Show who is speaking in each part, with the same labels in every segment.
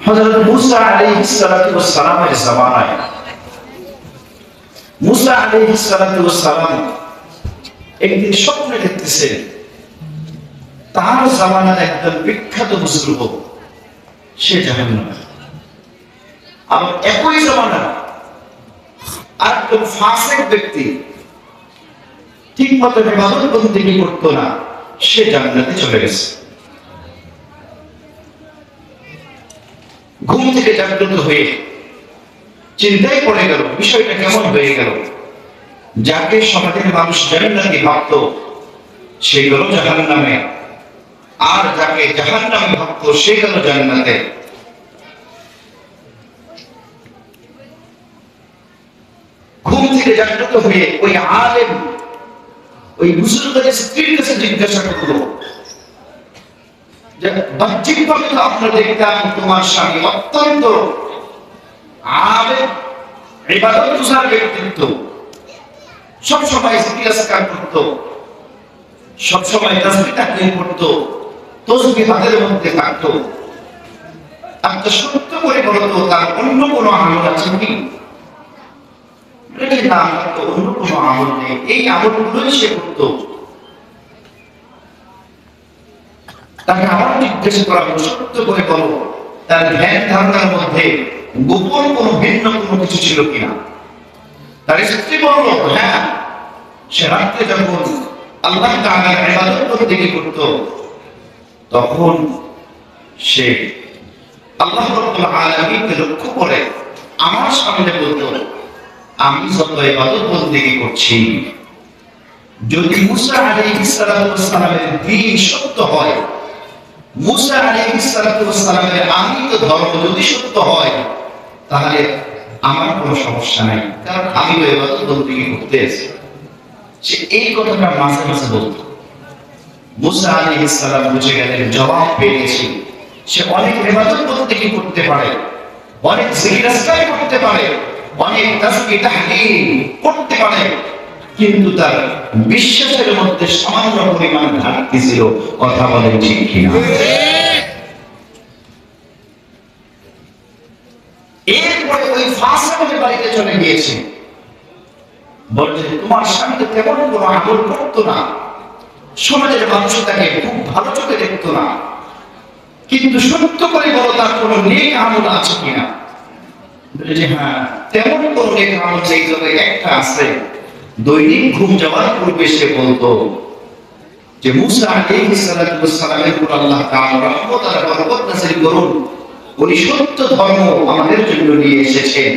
Speaker 1: হযরত মুসা আলাইহিস সালাতু ওয়াস সালামের জামানায় মুসা আলাইহিস সালাতু ওয়াস সালাম একদিন স্বপ্নে দেখতেছেন তার জামানার একজন বিখ্যাত বুজুর্গ সে জাহান্নামে। আবার একই জামানার আরেকজন ফাসিক ব্যক্তি ঠিক মতো ইবাদত বন্দেগী করতো না, সে জান্নাতে চলে গেছে। ঘুম থেকে জাগ্রত হয়ে চিন্তায় পড়ে গেল বিষয়টা কেমন হয়ে গেল। যাকে সমাজের মানুষ জান্নাতি ভাবত সে গেল জাহান্নামে, আর যাকে জাহান্নামে ভাবত সে গেল জান্নাতে। ঘুম থেকে জাগ্রত হয়ে ওই আলেম ওই বুজুর্গের স্ত্রীর কাছে জিজ্ঞাসা করলো যে বাহ্যিকভাবে তো আমরা দেখতাম তোমার স্বামী অত্যন্ত আলেম, ইবাদতগুজার ব্যক্তিত্ব, সবসময় জিকির-আজকার করতো, সবসময় তাসবিহ তাহলিল করতো, তাসবিহ হাতের মধ্যে থাকতো। আপনি সত্য করে বলতো তার অন্য কোনো আমল আছে কি? না, তো অন্য কোনো আমল নেই, এই আমলগুলোই সে করতো। তাকে আবার জিজ্ঞাসা করা হলো সত্য করে বলো তার ধ্যান ধারণার মধ্যে গোপন কোনো ভিন্ন কোনো কিছু ছিল কিনা। তার স্ত্রী বলল হ্যাঁ, সে রাত্রে যখন আল্লাহ তাআলার ইবাদত বন্দেগী করত তখন সে আল্লাহ রাব্বুল আলামিনকে লক্ষ্য করে আমার সামনে বলতো আমি যত ইবাদত বন্দেগী করছি, যদি মুসা আলাইহিস সালাতু ওয়াস সালামের দ্বীন সত্য হয়, মুসা আলাইহিস সালাতু ওয়াস সালামের আমিত ধর্ম যদি সত্য হয়, তাহলে আমার কোনো সমস্যা নাই, কারণ আমি তো ইবাদত বন্দেগী করতে এসেছি। সে এই কথাটা মাঝে মাঝে বলতো। মুসা আলাইহিস সালাম বুঝে গেলেন জবাব পেয়েছি, সে অনেক ইবাদত বন্দেগী করতে পারে, অনেক জিকির-আজকার করতে পারে, অনেক তাসবিহ তাহলিল করতে পারে, কিন্তু তার বিশ্বাসের মধ্যে সামান্য পরিমাণ ঘাটতি ছিল। কথা বলেন ঠিক কিনা? এরপরে ওই ফাসিকের বাড়িতে চলে গিয়েছে, বলছে তোমার স্বামী তো তেমন কোনো আমল করতো না, সমাজের মানুষ তাকে খুব ভালো চোখে দেখতো না, কিন্তু সত্য করে বলো তার কোনো নেক আমল আছে কিনা? বলেছে হ্যাঁ, তেমন কোনো নেক আমল সেই জগতে একটা আছে। দৈনিক ঘুম যাওয়ার পূর্বে সে বলতো যে মুসা আলাইহিস সালাতু ওয়াস সালামের উপর আল্লাহ তাআলা রহমত আর বরকত নাযিল করুন, উনি সত্য ধর্ম আমাদের জন্য নিয়ে এসেছেন,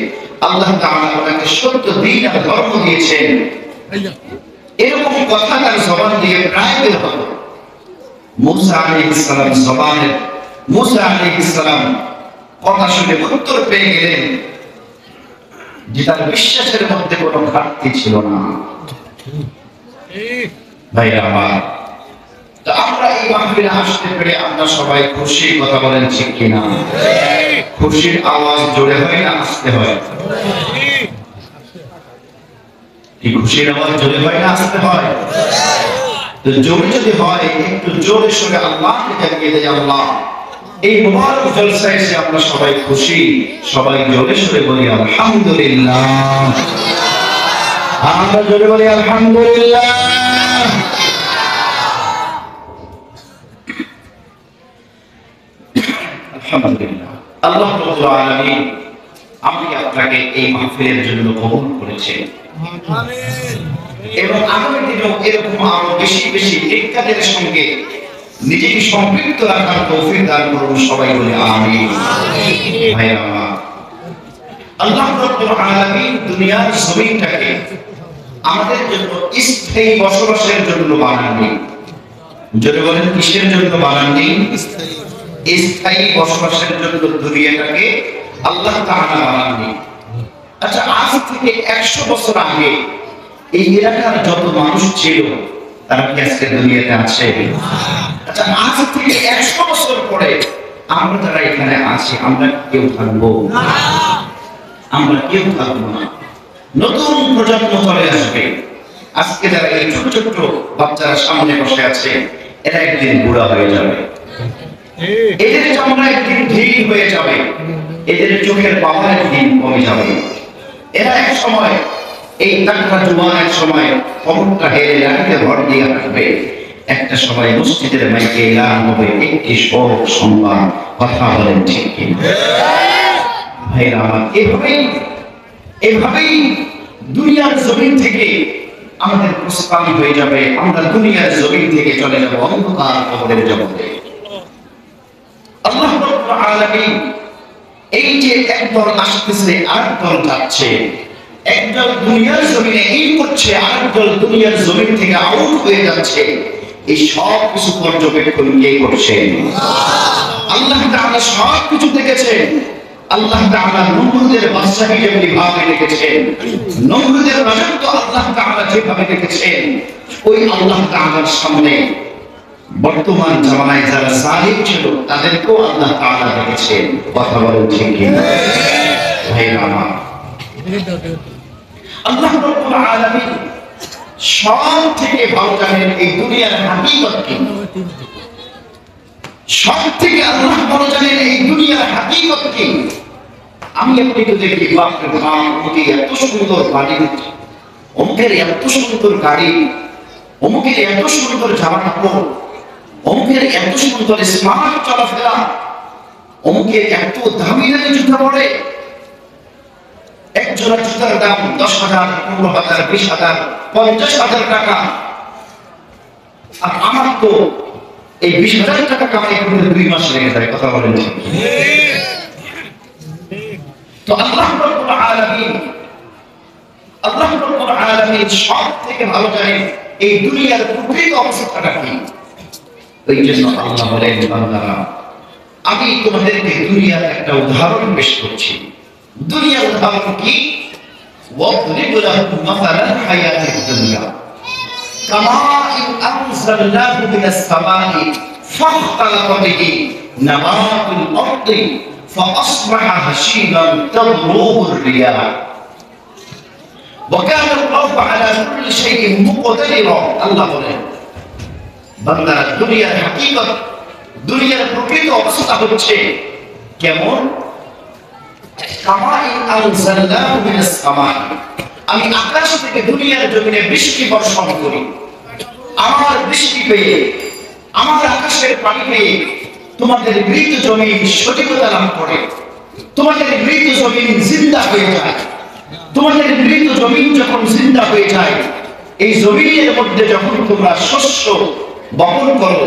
Speaker 1: আল্লাহ তাআলা ওনাকে সত্য দ্বীন আর ধর্ম দিয়েছেন। এরকম কথা তার জবান দিয়ে প্রায় বের হতো। মুসা আলাইহিস সালাম কথা শুনে উত্তর পেয়ে গেলেন যে তার বিশ্বাসের মধ্যে কোনো ঘাটতি ছিল না। ভাইরা আমার, তো আমরা এই মাহফিলে আসতে পেরে আমরা সবাই খুশি। কথা বলেন ঠিক কিনা? খুশির আওয়াজ জোরে হয় না আসতে হয়? কি খুশির আওয়াজ জোরে হয় না আসতে হয়? তো জোরে যদি হয় একটু জোরে সরে আল্লাহকে জানিয়ে দেয় আল্লাহ এই মুবারক জলসায় এসে আমরা সবাই খুশি। সবাই জোরে সরে বলি আলহামদুলিল্লাহ। আমরা জোরে বলি আলহামদুলিল্লাহ। আলহামদুলিল্লাহ, আল্লাহ রাব্বুল আলামিন আমি আপনাকে এই মাহফিলের জন্য কবুল করেছেন। আমিন। এবং আগামী দিনেও এরকম আরো বেশি বেশি এই কাজের সঙ্গে নিজেকে সম্পৃক্ত রাখার তৌফিক দান করুন। সবাই বলে আমিন। ভাইরা আমার, আল্লাহ রাব্বুল আলামিন দুনিয়ার জমিনটাকে আমাদের জন্য স্থায়ী বসবাসের জন্য বানাননি। যদি বলেন কিসের জন্য বানাননি? স্থায়ী বসবাসের জন্য দুনিয়াটাকে আল্লাহ তাআলা বানাননি। আচ্ছা, আজ থেকে 100 বছর আগে এই এলাকার যত মানুষ ছিল তারা কি আজকে দুনিয়াতে আছে? আচ্ছা, আজ থেকে 100 বছর পরে আমরা যারা এখানে আছি আমরা কেউ থাকবো না? আমরা কেউ থাকবো না। নতুন প্রজন্ম চলে আসবে। আজকে যারা এই ছোট ছোট বাচ্চারা সামনে বসে আছে এরা একদিন বুড়া হয়ে যাবে। এদের চামড়া একদিন ঢিল হয়ে যাবে, এদের চোখের পাওয়ার একদিন কমে যাবে। এরা এক সময় এই তাকড়া জওয়ান এক সময় কবরটা হেরে লাঠিতে ভর দিয়ে আসবে। একটা সময় মসজিদের মাইকে এলান হবে একটি শোক সংবাদ। কথা বলেন ঠিক কিনা? ভাইরা আমার, এভাবেই দুনিয়ার জমিন থেকে আমাদের প্রস্থান হয়ে যাবে। আমরা দুনিয়ার জমিন থেকে চলে যাব অন্ধকার কবরের জগতে। আল্লাহ রাব্বুল আলামিন এই যে একদল আসতেছে আরেকদল যাচ্ছে, একদল দুনিয়ার জমিনে এই করছে, আরেকদল দুনিয়ার জমিন থেকে আউট হয়ে যাচ্ছে, এই সব কিছু পর্যবেক্ষণ কে করছেন? আল্লাহ তাআলা সব কিছু দেখেছেন। আল্লাহ তাআলা নমরুদের বাদশাহী যেমনি ভাবে দেখেছেন, নমরুদের রাজত্ব আল্লাহ তাআলা যেভাবে দেখেছেন, ওই আল্লাহ তাআলার সামনে বর্তমান জামানায় যারা জালিম ছিল তাদেরকেও আল্লাহ তাআলা দেখেছেন। কথা বলেন ঠিক কিনা? ভাইরা আমার, আল্লাহ রাব্বুল আলামিন সব থেকে ভালো জানেন এই দুনিয়ার হাকিকত কি। সব থেকে আল্লাহ ভালো জানেন এই দুনিয়ার হাকিকত কি। আমি আপনি তো দেখি বাপরে বাপ, অমুকের এত সুন্দর বাড়ি, অমুকের এত সুন্দর গাড়ি, অমুকের এত সুন্দর জামা কাপড়, অমুকের এত সুন্দর স্মার্ট চলাফেরা, অমুকের এত দামি দামি জুতা পরে। এক জোড়া জুতার দাম 10,000, 15,000, 20,000, 50,000 টাকা। আর আমার তো এই 20,000 টাকা কামাই করতে 2 মাস লেগে যায়। কথা বলেন ঠিক? তো আল্লাহ রাব্বুল আলামিন সব থেকে ভালো জানেন এই দুনিয়ার প্রকৃত অবস্থাটা কি। ওই জন্য আল্লাহ বলেন, বান্দারা আমি তোমাদেরকে দুনিয়ার একটা উদাহরণ পেশ করছি। দুনিয়ার উদাহরণ কি? ওয়াদরিব লাহুম মাসালাল হায়াতিদ দুনিয়া কামাইন আনজালনাহু মিনাস সামাই ফাখতালাতা বিহি নাবাতুল আরদি ফাআসবাহা হাশীমান তাদরুহুর রিয়াহ ওয়া কানা আল্লাহু আলা কুল্লি শাইইন মুকতাদিরা। আল্লাহ বলেন, বান্দারা দুনিয়ার হাকিকত, দুনিয়ার প্রকৃত অবস্থা হচ্ছে কেমন? আমি আকাশ থেকে দুনিয়ার জমিনে বৃষ্টি বর্ষণ করি। আমার বৃষ্টি পেয়ে, আমার আকাশের পানি পেয়ে তোমাদের মৃত জমিন সজীবতা লাভ করে, তোমাদের মৃত জমিন জিন্দা হয়ে যায়। তোমাদের মৃত জমিন যখন জিন্দা হয়ে যায়, এই জমিনের মধ্যে যখন তোমরা শস্য বপন করো,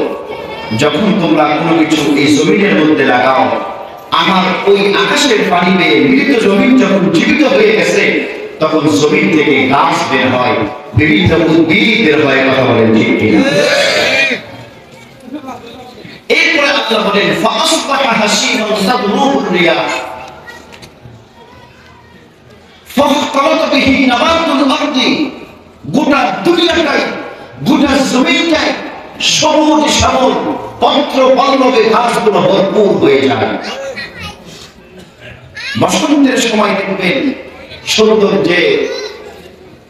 Speaker 1: যখন তোমরা কোনো কিছু এই জমিনের মধ্যে লাগাও, আমার ওই আকাশের পানি পেয়ে মৃত জমিন যখন জীবিত হয়ে গেছে, তখন জমিন থেকে গাছ বের হয়, বিভিন্ন উদ্ভিদ বের হয়। কথা বলেন ঠিক কিনা? এরপরে আল্লাহ বলেন, ফাআসবাহা হাশীমান তাদরুহুর রিয়াহ ফাখতালাতা বিহি নাবাতুল আরদি। গোটা দুনিয়াটাই, গোটা জমিনটাই সবুজ শ্যামল পত্র পল্লবে ঘাসগুলো ভরপুর হয়ে যায়। বসন্তের সময় দেখবেন সুন্দর যে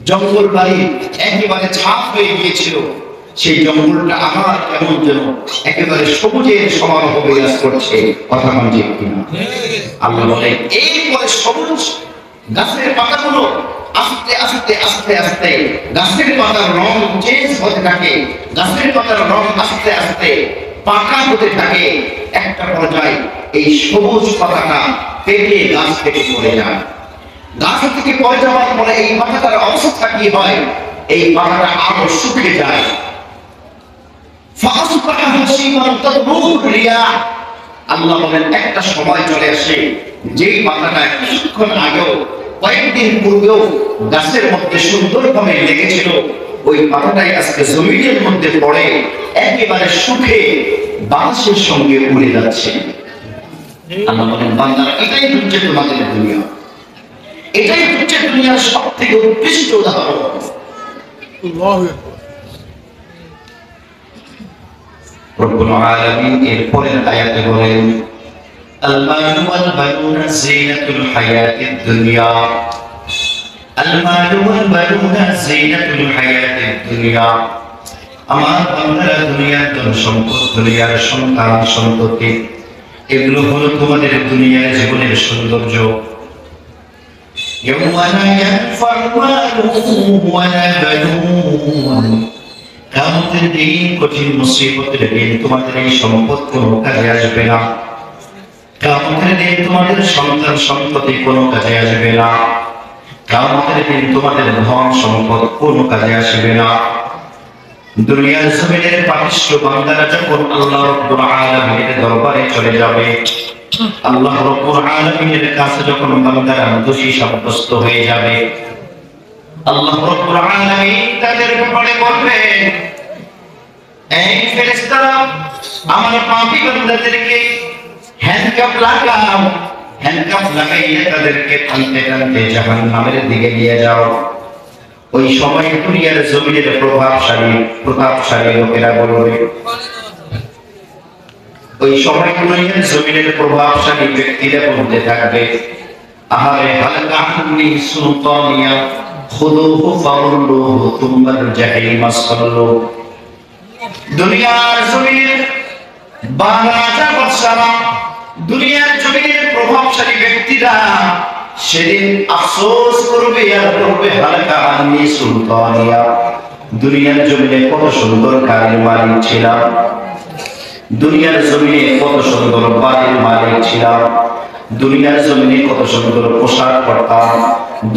Speaker 1: জঙ্গল বাড়ি একেবারে ছাপ হয়ে গিয়েছিল, সেই জঙ্গলটা আবার কেমন যেন একেবারে সবুজের সমারোহ বিরাজ করছে। কথা বলেন ঠিক কিনা? আল্লাহ বলেন, এরপরে সবুজ গাছের পাতাগুলো আস্তে আস্তে আস্তে আস্তে গাছের পাতার রং চেঞ্জ হতে থাকে, গাছের পাতার রং আস্তে আস্তে পাকা হতে থাকে। একটা পর্যায়ে এই সবুজ পাতাটা পেকে গাছ থেকে পড়ে যায়। গাছ থেকে পড়ে যাওয়ার পরে এই পাতাটার অবস্থা কি হয়? এই পাতাটা আরো শুকিয়ে যায়। ফাআসবাহা হাশীমান তাদরুহুর রিয়াহ। আল্লাহ বলেন, একটা সময় চলে আসে যেই পাতাটা কিছুক্ষণ আগেও, কয়েকদিন পূর্বেও গাছের মধ্যে সুন্দরভাবে লেগেছিল, ওই পাতাটাই আজকে জমিনের মধ্যে পড়ে একেবারে শুকিয়ে বাতাসের সঙ্গে উড়ে যাচ্ছে। আল্লাহ বলেন, বান্দারা এটাই হচ্ছে তোমাদের দুনিয়া, এটাই হচ্ছে দুনিয়ার সব থেকে উৎকৃষ্ট উদাহরণ। রব্বুল আলামিন এরপরের আয়াতে বলেন, المال والبنون زينة الحياة الدنيا المال والبنون زينة الحياة الدنيا আমার বান্দারা দুনিয়ার ধন সম্পদ, দুনিয়ার সন্তান সন্ততি, এগুলো হলো তোমাদের দুনিয়ার জীবনের সৌন্দর্য। কিয়ামতের দিন, কঠিন মুসিবতের দিন তোমাদের এই সম্পদ কোনো কাজে আসবে না। কিয়ামতের দিন তোমাদের সন্তান সন্ততি কোনো কাজে আসবে না। কিয়ামতের দিন তোমাদের ধন সম্পদ কোনো কাজে আসবে না। দুনিয়ার জমিনের পাপিষ্ঠ বান্দারা যখন আল্লাহ রাব্বুল আলামিনের দরবারে চলে যাবে, আল্লাহ রাব্বুল আলামিনের কাছে যখন বান্দারা দোষী সাব্যস্ত হয়ে যাবে, আল্লাহ রাব্বুল আলামিন তাদের ব্যাপারে বলবেন, এই ফেরেশতারা, আমার পাপী বান্দাদেরকে হ্যান্ডকাফ লাগাও, হ্যান্ডকাফ লাগাইয়া তাদেরকে টানতে টানতে জাহান্নামের দিকে নিয়ে যাও। ওই সময় দুনিয়ার জমিনের প্রতাপশালী লোকেরা বলবে, ওই সময় দুনিয়ার জমিনের প্রভাবশালী ব্যক্তিরা বলতে থাকবে, আহারে হালকা আন্নি সুলতানিয়া খুদুহু ফাউল্লুহু তুম্মাল জাহিমা সাল্লু। দুনিয়ার জমিনের বাদশা বাদশারা, দুনিয়ার জমিনের প্রভাবশালী ব্যক্তিরা সেদিন আফসোস করবে আর করবে, হালকা আন্নি সুলতানিয়া, দুনিয়ার জমিনে কত সুন্দর গাড়ির মালিক ছিলাম, দুনিয়ার জমিনে কত সুন্দর বাড়ির মালিক ছিলাম, দুনিয়ার জমিনে কত সুন্দর পোশাক পরতাম,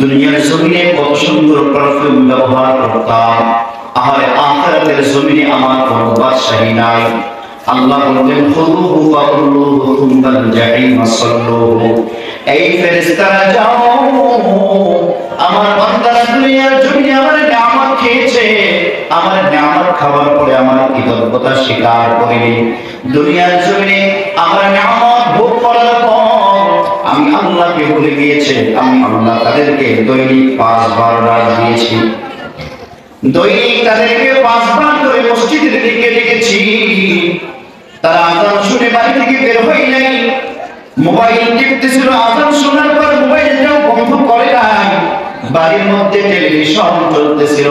Speaker 1: দুনিয়ার জমিনে কত সুন্দর পারফিউম ব্যবহার করতাম, আহারে আখিরাতের জমিনে আমার কোনো বাদশাহী নাই। আল্লাহ বলেন, খুদুহু ফাগুল্লুহু তুম্মাল জাহিমা সাল্লুহু। এই ফেরেশতারা যাও, আমার বান্দারা দুনিয়ার জমিনে আমার নিয়ামত খেয়েছে, আমার নিয়ামত খাওয়ার পরে আমার কৃতজ্ঞতা স্বীকার করেনি, দুনিয়ার জমিনে আমার নিয়ামত ভোগ করার পর আমি আল্লাহকে ভুলে গিয়েছে, আমি আল্লাহ তাদেরকে দৈনিক 5 বার ডাক দিয়েছি, দৈনিক তাদেরকে 5 বার করে মসজিদের দিকে ডেকেছি, তারা আযান শুনে বাড়ি থেকে বের হয় নাই, মোবাইল টিপতেছিল, আযান শোনার পর মোবাইলটাও বন্ধ করে নাই, বাড়ির মধ্যে টেলিভিশন চলতেছিল,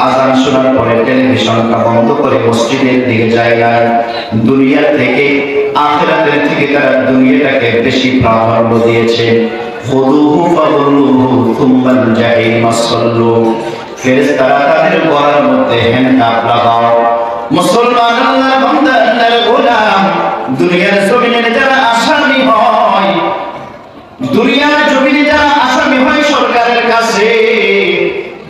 Speaker 1: আযান শোনার পরে টেলিভিশনটা বন্ধ করে মসজিদের দিকে যায় না। দুনিয়া থেকে আখিরাতের থেকে তারা দুনিয়াটাকে বেশি প্রাধান্য দিয়েছে। খুদুহু ফাগুল্লুহু তুম্মাল জাহিমা সাল্লু। ফেরেশতারা তাদের গলার মধ্যে হ্যান্ডকাফ লাগাও। মুসলমান, আল্লাহর বান্দা, আল্লাহর গোলাম, দুনিয়ার জমিনে যারা আসামি হয়, দুনিয়ার জমিনে যারা আসামি হয় সরকারের কাছে,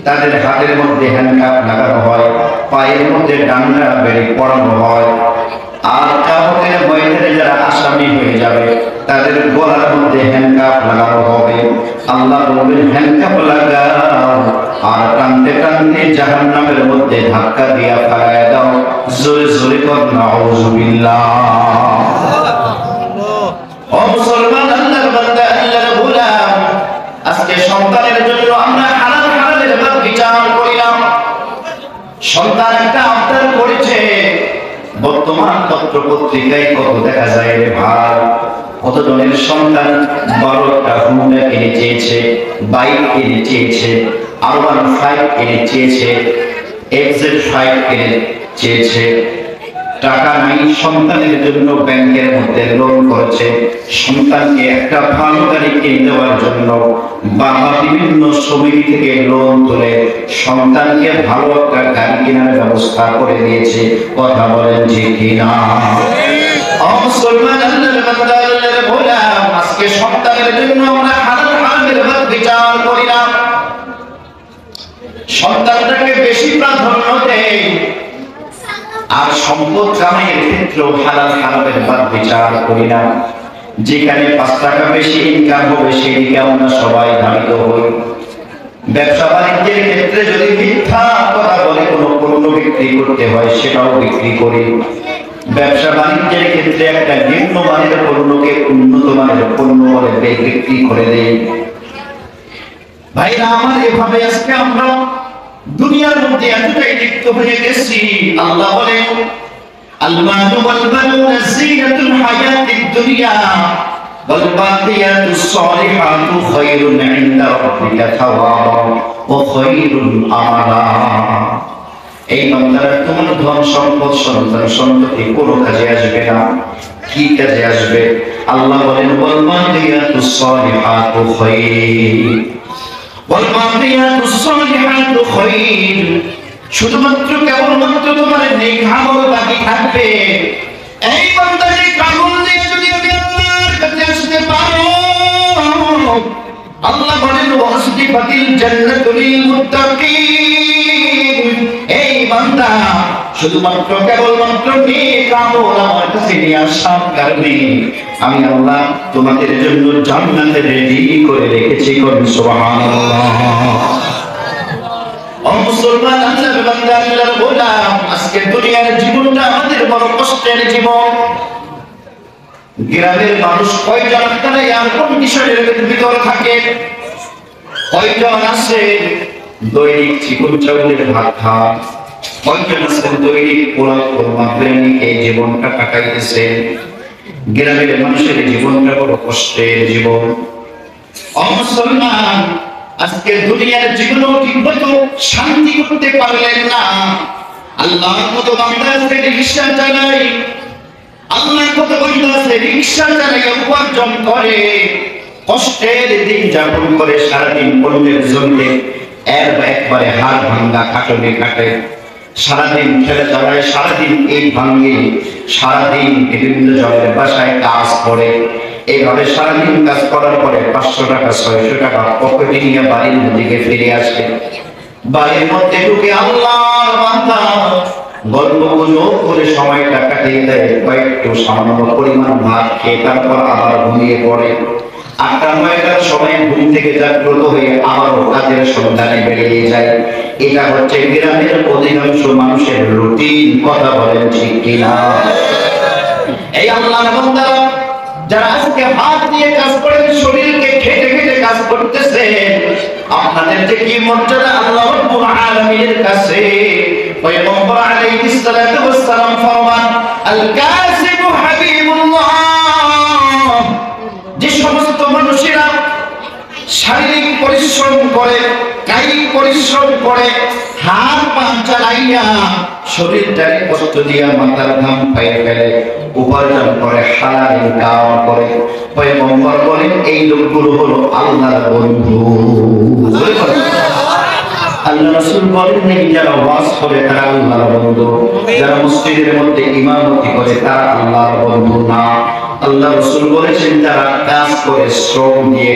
Speaker 1: তাদের হাতের মধ্যে হ্যান্ডকাফ লাগানো হয়, পায়ের মধ্যে ডান্ডা বেড়ি পড়ানো হয়, আর কিয়ামতের ময়দানে যারা আসামি হয়ে যাবে তাদের গলার মধ্যে হ্যান্ডকাফ লাগানো হবে। আল্লাহ বলবেন, হ্যান্ডকাফ লাগাও আর টানতে টানতে জাহান্নামের মধ্যে ধাক্কা দিয়া ফেলায় দাও। জোরে জোরে কর নাউযুবিল্লাহ। ও মুসলমান, আল্লাহর বান্দা, আল্লাহর গোলাম, আজকে সন্তানের জন্য আমরা হালাল হারামের বিচার করিলাম। সন্তান একটা আবদার করেছে, বর্তমান পত্র পত্রিকায় কত দেখা যায় রে ভাই, কত জনের সন্তান 12টা হুন্ডা কিনে চেয়েছে, বাইক কিনে চেয়েছে, R15 কিনে চেয়েছে, FZ5 কিনে চেয়েছে, টাকা নাই, সন্তানের জন্য ব্যাংকের মধ্যে লোন করেছে, সন্তানকে একটা ভালো গাড়ি কিনে দেওয়ার জন্য বাবা বিভিন্ন সমিতি থেকে লোন তুলে সন্তানকে ভালো একটা গাড়ি কেনার ব্যবস্থা করে দিয়েছে। কথা বলেন ঠিক কিনা? মুসলমান, আল্লাহর বান্দা, আল্লাহর গোলাম, আজকে সন্তানের জন্য আমরা হালাল হারামের বিচার করিলাম, সন্তানটাকে বেশি প্রাধান্য দেই, আর সম্পদ কামাইয়ের ক্ষেত্রেও হালাল হারামের বিচার করি না। যেখানে 5 টাকা বেশি ইনকাম হবে সেদিকে আমরা সবাই ধাবিত হই। ব্যবসা বাণিজ্যের ক্ষেত্রে যদি মিথ্যা কথা বলে কোনো পণ্য বিক্রি করতে হয় সেটাও বিক্রি করি। ব্যবসা বাণিজ্যের ক্ষেত্রে একটা নিম্নমানের পণ্যকে উন্নত মানের পণ্য বলে বিক্রি করে দেই। ভাইরা আমার, এভাবে আজকে আমরা দুনিয়ার মধ্যে এতটাই লিপ্ত হয়ে গেছি। আল্লাহ বলেন, আল মালু ওয়াল বানুনা যিনাতুল হায়াতিদ দুনিয়া ওয়াল বাকিয়াতুস সালিহাতু খায়রুন ইনদা রাব্বিকা থাওয়াবান ওয়া খায়রুন আমালা। এই বান্দারা তোমার ধন সম্পদ সন্তান সন্ততি কোনো কাজে আসবে না। কি কাজে আসবে? আল্লাহ বলেন ওয়াল বাকিয়াতুস সালিহাতু খায়র, ওয়াল বাকিয়াতুস সালিহাতু খায়র। শুধুমাত্র কেবলমাত্র তোমার নেক আমল বাকি থাকবে। এই বান্দা নেক আমল দিয়ে যদি আমি আল্লাহর কাছে আসতে পারো, আল্লাহ বলেন ওয়াসিফাতিল জান্নাতু লিল মুত্তাকিন। এই বান্দা শুধুমাত্র কেবলমাত্র নেক আমল আমার কাছে নিয়ে আসার কারণে আমি আল্লাহ তোমাদের জন্য জান্নাতে রেডি করে রেখেছি। কোন সুবহানাল্লাহ। ও মুসলমান, আল্লাহর বান্দা, আল্লাহর গোলাম, আজকে দুনিয়ার জীবনটা আমাদের বড় কষ্টের জীবন। গ্রামের মানুষ কয়জন আপনারা এয়ার কন্ডিশনের ভিতরে থাকে? কয়জন আছে দৈনিক চিকন চাউলের ভাত খান? কয়জন আছেন দৈনিক পোলাও কোরমা বিরিয়ানি এই জীবনটা কাটাইতেছে? গ্রামের মানুষের জীবনটা বড় কষ্টের জীবন। ও মুসলমান, আজকে দুনিয়ার জীবনও ঠিকমতো শান্তি করতে পারলেন না। আল্লাহর মতো বান্দা আছে রিকশা চালায়, আল্লাহর মতো বান্দা আছে রিকশা চালায় উপার্জন করে, কষ্টের দিন যাপন করে, সারাদিন অন্যের জন্য একবারে হাড় ভাঙ্গা খাটনে কাটে, সারাদিন খেলে দাঁড়ায়, সারাদিন এই ভাঙ্গে, সারাদিন বিভিন্ন জনের বাসায় কাজ করে। এইভাবে সারাদিন কাজ করার পরে 500 টাকা 600 টাকা পকেটে নিয়ে বাড়ির দিকে ফিরে আসে। বাড়ির মধ্যে ঢুকে আল্লাহর বান্দা গল্প গুজব করে সময়টা কাটিয়ে দেয়, কয়েকটু সামান্য পরিমাণ ভাত খেয়ে তারপর আবার ঘুমিয়ে পড়ে। 8টা-9টার সময় ঘুম থেকে জাগ্রত হয়ে আবারও কাজের সন্ধানে বেরিয়ে যায়। এটা হচ্ছে গ্রামের অধিকাংশ মানুষের রুটিন। কথা বলেন ঠিক কিনা? এই আল্লাহর বান্দারা যারা আজকে হাত দিয়ে কাজ করেন, শরীরকে খেটে খেটে কাজ করতেছে, আপনাদের যে কি মর্যাদা আল্লাহ রাব্বুল আলামিনের কাছে। পয়গম্বর আলাইহিস সালাতু ওয়াস সালাম ফরমান আল কাসিবু হাবিবুল্লাহ। যে সমস্ত মানুষেরা শারীরিক পরিশ্রম করে, কায়িক পরিশ্রম করে, হাত পা চালাইয়া শরীরটাকে কষ্ট দিয়া মাথার ঘাম পায়ে ফেলে, উপার্জন করে, হালাল ইনকাম করে, পয়গম্বর বলেন এই লোকগুলো হলো আল্লাহর বন্ধু। আল্লাহ রাসূল বলেন যারা ওয়াজ করে তারা আল্লাহর বন্ধু, যারা মসজিদের মধ্যে ইমামতি করে তারা আল্লাহর বন্ধু না। আল্লাহ রাসূল বলেছেন যারা কাজ করে, শ্রম দিয়ে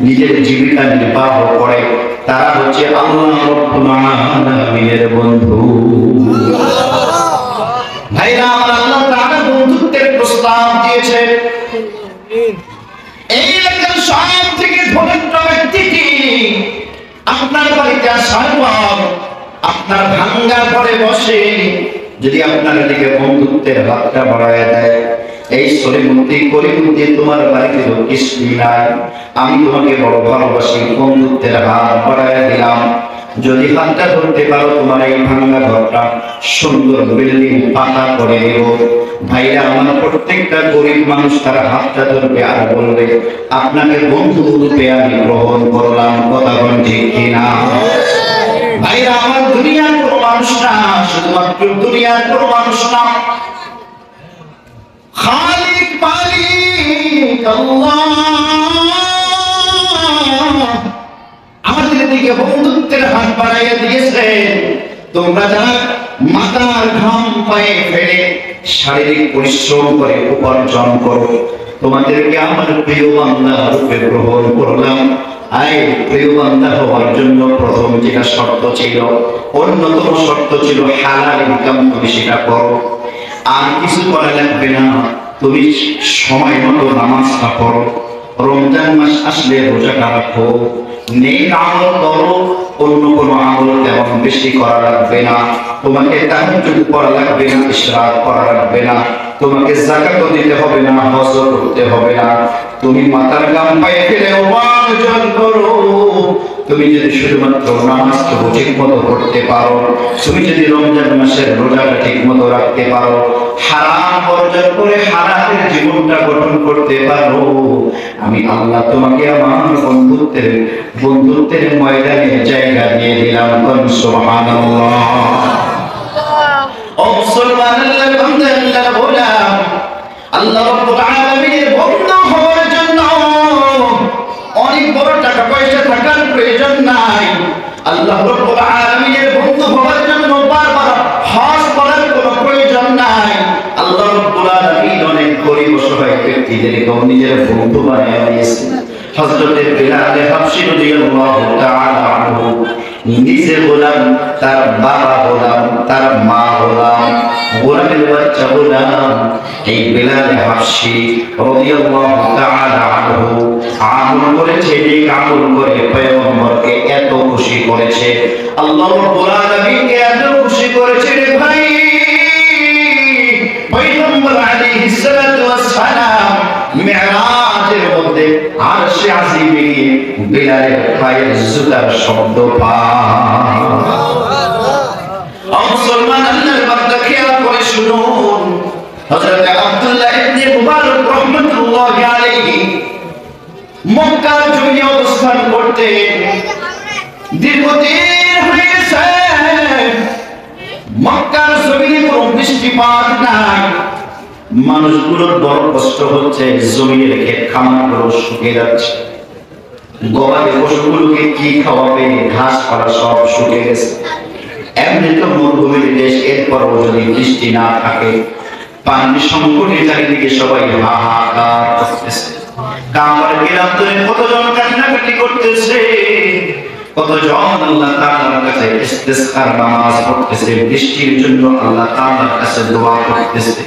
Speaker 1: নিজের জীবিকা নির্বাহ করে, তারা হচ্ছে আল্লাহ রাব্বুল আলামিনের বন্ধু। ভাইরা আমার, আল্লাহ তাআলা বন্ধুত্বের প্রস্তাব দিয়েছে। এই এলাকার সব থেকে ধনীর ব্যক্তিটি আপনার বাড়িতে আসার পর আপনার ভাঙ্গা ঘরে বসে যদি আপনার দিকে বন্ধুত্বের হাতটা বাড়ায় দেয়, এই সলিমুদ্দি করিমুদ্দি তোমার বাড়িতে তো কিছুই নাই, আমি তোমাকে বড় ভালোবাসি, বন্ধুত্বের হাত বাড়ায় দিলাম। যদি হাতটা ধরতে পারো তোমার এই ভাঙ্গা ঘরটা সুন্দর বিল্ডিং পাকা করে দেব। ভাইরা আমার, প্রত্যেকটা গরিব মানুষ তার হাতটা ধরবে আর বলবে আপনাকে বন্ধু রূপে আমি গ্রহণ করলাম। কথা বলেন ঠিক কিনা? ভাইরা আমার, দুনিয়ার কোনো মানুষ না, শুধুমাত্র দুনিয়ার কোনো মানুষ না, খালিক মালিক আল্লাহ আমাদের দিকে বন্ধুত্বের হাত বাড়াইয়া দিয়েছে। তোমরা যারা মাথার ঘাম পায়ে ফেলে শারীরিক পরিশ্রম করে উপার্জন করো, তোমাদেরকে আমার প্রিয় বান্দা রূপে গ্রহণ করলাম। আই প্রিয় বান্দা হওয়ার জন্য প্রথম যেটা শর্ত ছিল, অন্যতম শর্ত ছিল হালাল ইনকাম তুমি সেটা করো। আর কিছু করা লাগবে না, তুমি সময় মতো নামাজটা পড়ো, রমজান মাস আসলে রোজাটা রাখো, নেক আমল করো, অন্য কোনো আমল তেমন বেশি করা লাগবে না। তোমাকে তাহাজ্জুদ করা লাগবে না, ইশরাক করা লাগবে না, তোমাকে যাকাতও দিতে হবে না, হজও করতে হবে না। তুমি মাথার ঘাম পায়ে ফেলে উপার্জন করো। তুমি যদি শুধুমাত্র নামাজকে ঠিক মতো পড়তে পারো, তুমি যদি রমজান মাসের রোজাটা ঠিক মতো রাখতে পারো, হারাম বর্জন করে হারামের জীবনটা গঠন করতে পারো, আমি আল্লাহ তোমাকে আমার বন্ধুত্বের ময়দানে জায়গা দিয়ে দিলাম। সুবহানাল্লাহ। মুসলমান আল্লাহর বান্দা আল্লাহর গোলাম, আল্লাহ রাব্বুল আলামিনের বন্ধু হওয়ার জন্য অনেক বড় টাকা পয়সা থাকার প্রয়োজন নাই। আল্লাহ রাব্বুল আলামিনের বন্ধু হওয়ার জন্য বারবার হজ করার কোনো প্রয়োজন নাই। আল্লাহ রাব্বুল আলামিন অনেক গরিব অসহায় ব্যক্তিদেরকে নিজের বন্ধু বানিয়ে দিয়েছেন। হযরত বিলাল হাবশী রাদিয়াল্লাহু তাআলা আনহু নিজে গোলাম, তার বাবা গোলাম, তার মা গোলাম, গোলামের বাচ্চা গোলাম। এই বিলাল হাবশী রাদিয়াল্লাহু তাআলা আনহু আমল করেছে, নেক আমল করে পয়গম্বরকে এত খুশি করেছে, আল্লাহ রাব্বুল আলামিনকে এত খুশি করেছে রে ভাই। পয়গম্বর আলাইহিস সালাতু ওয়াস সালাম মিরাজের মধ্যে আরশে আজিমে গিয়ে বিলালের পায়ের জুতার শব্দ পায়। মুসলমান আল্লাহর বান্দা খেয়াল করে শুনুন, হযরত আব্দুল্লাহ ইবনে মুবারক রাহমাতুল্লাহি আলাইহি মক্কার জমিনে অবস্থান করতেন। দীর্ঘদিন হয়ে গেছে মক্কার জমিনে কোনো বৃষ্টিপাত নাই, মানুষগুলোর বড় কষ্ট হচ্ছে, জমিনে রেখে খামারগুলো শুকিয়ে যাচ্ছে, গবাদি পশুগুলোকে কি খাওয়াবে, ঘাস পালা সব শুকিয়ে গেছে। এমনি তো মরুভূমির দেশ, এরপরও যদি বৃষ্টি না থাকে পানি সংকটে চারিদিকে সবাই হাহাকার করতেছে। কামার গেলাম তো কতজন কান্নাকাটি করতেছে, কতজন আল্লাহ তাআলার কাছে ইস্তিসকার নামাজ পড়তেছে, বৃষ্টির জন্য আল্লাহ তাআলার কাছে দোয়া করতেছে।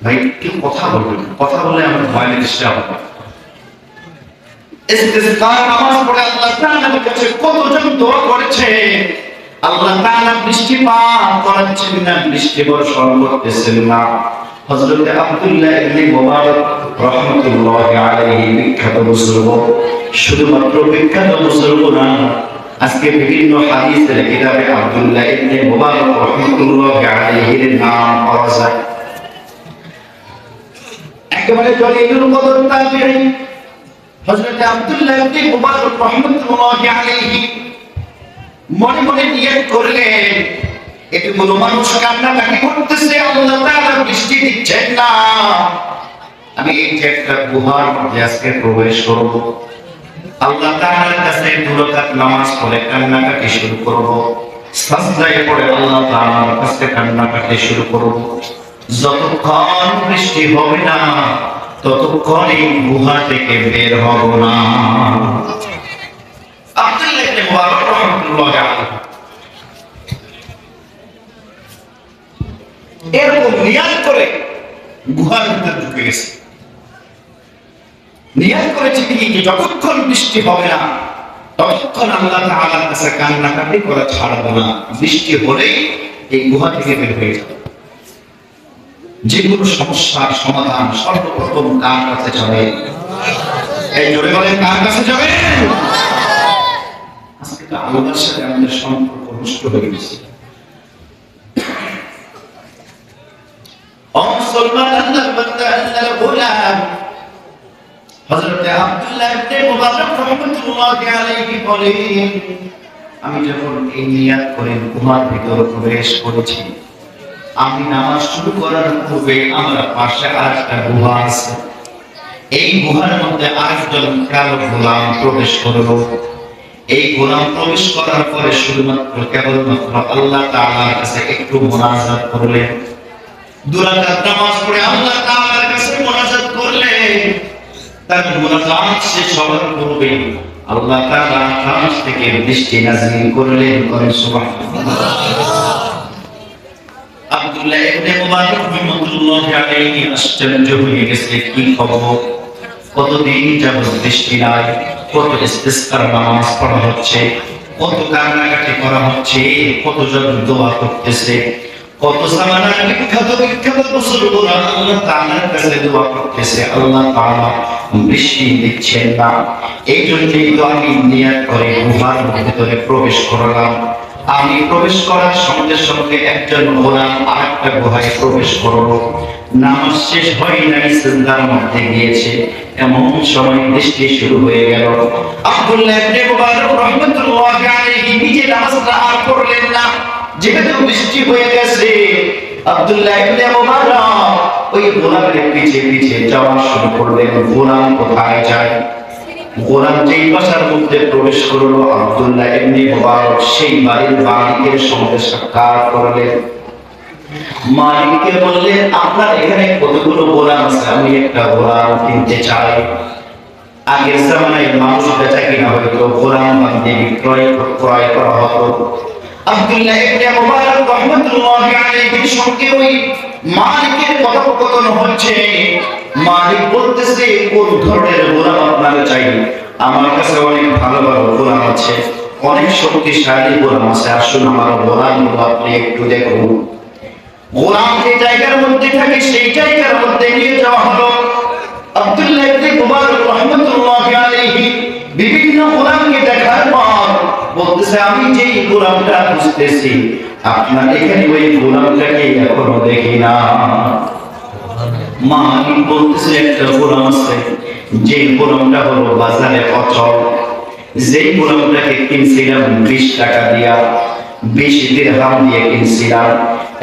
Speaker 1: ভাই কি কথা বলবেন, কথা বলে আমার ভয় লাগছে। ইস্তিসকার নামাজ পড়ে আল্লাহ তাআলার কাছে কতজন দোয়া করেছে, আল্লাহ তাআলা বৃষ্টিপাত করাচ্ছেন না, বৃষ্টি বর্ষণ করতেছেন না। হযরত আব্দুল্লাহ ইবনে মুবারক রাহমাতুল্লাহি আলাইহি বিখ্যাত বুজুর্গ, শুধুমাত্র বিখ্যাত বুজুর্গ না, আজকে বিভিন্ন হাদিসের কিতাবে আব্দুল্লাহ ইবনে মুবারক রাহমাতুল্লাহি আলাইহির নাম পাওয়া যায়। একেবারে জলিলুল কদর তাবিঈন হযরত আব্দুল্লাহ ইবনে মুবারক রাহমাতুল্লাহি আলাইহি মনে মনে নিয়ত করলেন, এতগুলো মানুষ কান্নাকাটি করতেছে, আল্লাহ তাআলা বৃষ্টি দিচ্ছেন না, আমি এই যে একটা গুহার মধ্যে আজকে প্রবেশ করব, আল্লাহ তাআলার কাছে দুই রাকাত নামাজ পড়ে কান্নাকাটি শুরু করব, সাজদায় পড়ে আল্লাহ তাআলার কাছে কান্নাকাটি শুরু করব। যতক্ষণ বৃষ্টি হবে না ততক্ষণ এই গুহা থেকে বের হব না। আব্দুল্লাহ ইবনে মুবারক রাহমাতুল্লাহি আলাইহি এরকম নিয়ত করে গুহার ভিতরে ঢুকে গেছে। নিয়ত করেছে কি যতক্ষণ বৃষ্টি হবে না ততক্ষণ আল্লাহ তাআলার কাছে কান্নাকাটি করা ছাড়ব না, বৃষ্টি হলেই এই গুহা থেকে বের হয়ে যাবে। যে কোনো সমস্যার সমাধান সর্বপ্রথম কার কাছে যাবে? এই জোরে বলেন, কার কাছে যাবে? আজকে তো আল্লাহর সাথে আমাদের সম্পর্ক নষ্ট হয়ে গেছে। মুসলমান আল্লাহর বান্দা আল্লাহর গোলাম, হযরত আব্দুল্লাহ ইবনে মুবারক রাহমাতুল্লাহি আলাইহি বলেন, আমি যখন এই নিয়ত করে গুহার ভিতরে প্রবেশ করেছি, আমি নামাজ শুরু করার পূর্বে আমার পাশে আরেকটা গুহা আছে, এই গুহার মধ্যে আরেকজন কালো গোলাম প্রবেশ করলো। এই গোলাম প্রবেশ করার পরে শুধুমাত্র কেবলমাত্র আল্লাহ তাআলার কাছে একটু মুনাজাত করলেন, দুই রাকাত নামাজ পড়ে আল্লাহ তাআলার কাছে মুনাজাত করলেন। তার মুনাজাত শেষ হওয়ার পূর্বে আল্লাহ তাআলা আকাশ থেকে বৃষ্টি নাযিল করলেন। সুবহানাল্লাহ। আব্দুল্লাহ ইবনে মুবারক রাহমাতুল্লাহি আলাইহি আশ্চর্য হয়ে গেছে, কি খবর, কতদিন যাবত বৃষ্টি নাই, কত ইস্তিসকার নামাজ পড়া হচ্ছে, কত কান্নাকাটি করা হচ্ছে, কতজন দোয়া করতেছে, কত জামানার বিখ্যাত বিখ্যাত মুসলমানরা আল্লাহ তাআলার কাছে দোয়া করতেছে, আল্লাহ তাআলা বৃষ্টি দিচ্ছেন না। এই জন্যই তো আমি নিয়ত করে গুহার ভিতরে প্রবেশ করলাম। আমি প্রবেশ করার সঙ্গে সঙ্গে একজন গোলাম আরেকটা গুহায় প্রবেশ করলো। নামাজ শেষ হয় নাই, সিজদার মধ্যে গিয়েছে। এমন সময় বৃষ্টি শুরু হয়ে গেল। আব্দুল্লাহ ইবনে মুবারক রাহমাতুল্লাহি আলাইহি নিজে নামাজটা আর পড়লেন না, যেহেতু বৃষ্টি হয়ে গেছে। আব্দুল্লাহ ইবনে মুবারক ওই গোলামের পিছে পিছে যাওয়া শুরু করলেন। গোলাম কোথায় যায়? গোলাম যেই বাসার মধ্যে প্রবেশ করলো, আব্দুল্লাহ ইবনে মুবারক সেই বাড়ির মালিকের সঙ্গে সাক্ষাৎ করলেন। মালিককে বললেন, আপনার এখানে কতগুলো গোলাম আছে? আমি একটা গোলাম কিনতে চাই। আগের জামানায় মানুষ বেচা কিনা হতো, গোলাম বান্ধে বিক্রয় ক্রয় করা হতো। আব্দুল্লাহ ইবনে মুবারক রাহমাতুল্লাহি আলাইহির সঙ্গে ওই মালিকের কথোপকথন হচ্ছে। মালিক বলতেছে, কোন ধরনের গোলাম আপনার চাই? আমার কাছে অনেক ভালো ভালো গোলাম আছে, অনেক শক্তিশালী গোলাম আছে, আসুন আমার গোলামগুলো আপনি একটু দেখুন। গোলাম যে জায়গার মধ্যে থাকে সেই জায়গার মধ্যে নিয়ে যাওয়া হলো। আব্দুল্লাহ ইবনে মুবারক রাহমাতুল্লাহি আলাইহি বিভিন্ন গোলামকে দেখার পর বলতেছে, আমি যেই গোলামটা খুঁজতেছি আপনার এখানে ওই গোলামটাকে এখনো দেখি না। মালিক বলতেছে, একটা গোলাম আছে, যে গোলামটা হলো বাজারে অচল। যেই গোলামটাকে কিনছিলাম 20 টাকা দিয়া, 20 দিরহাম দিয়ে কিনছিলাম,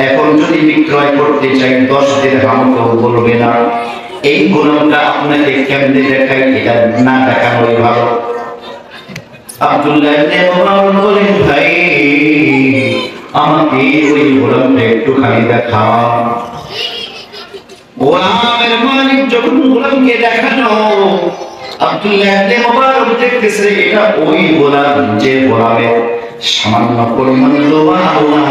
Speaker 1: এখন যদি বিক্রয় করতে চাই 10 দিরহাম কেউ বলবে না। এই গোলামটা আপনাকে কেমনে দেখাই, এটা না দেখানোই ভালো। আব্দুল্লাহ ইবনে মুবারক বলেন, ভাই আমাকে ওই গোলামটা একটুখানি দেখান। গোলামের মালিক যখন গোলামকে দেখানো, আব্দুল্লাহ ইবনে মুবারক দেখতেছে এটা ওই গোলাম যে গোলামের সামান্য পরিমাণ দোয়া আল্লাহ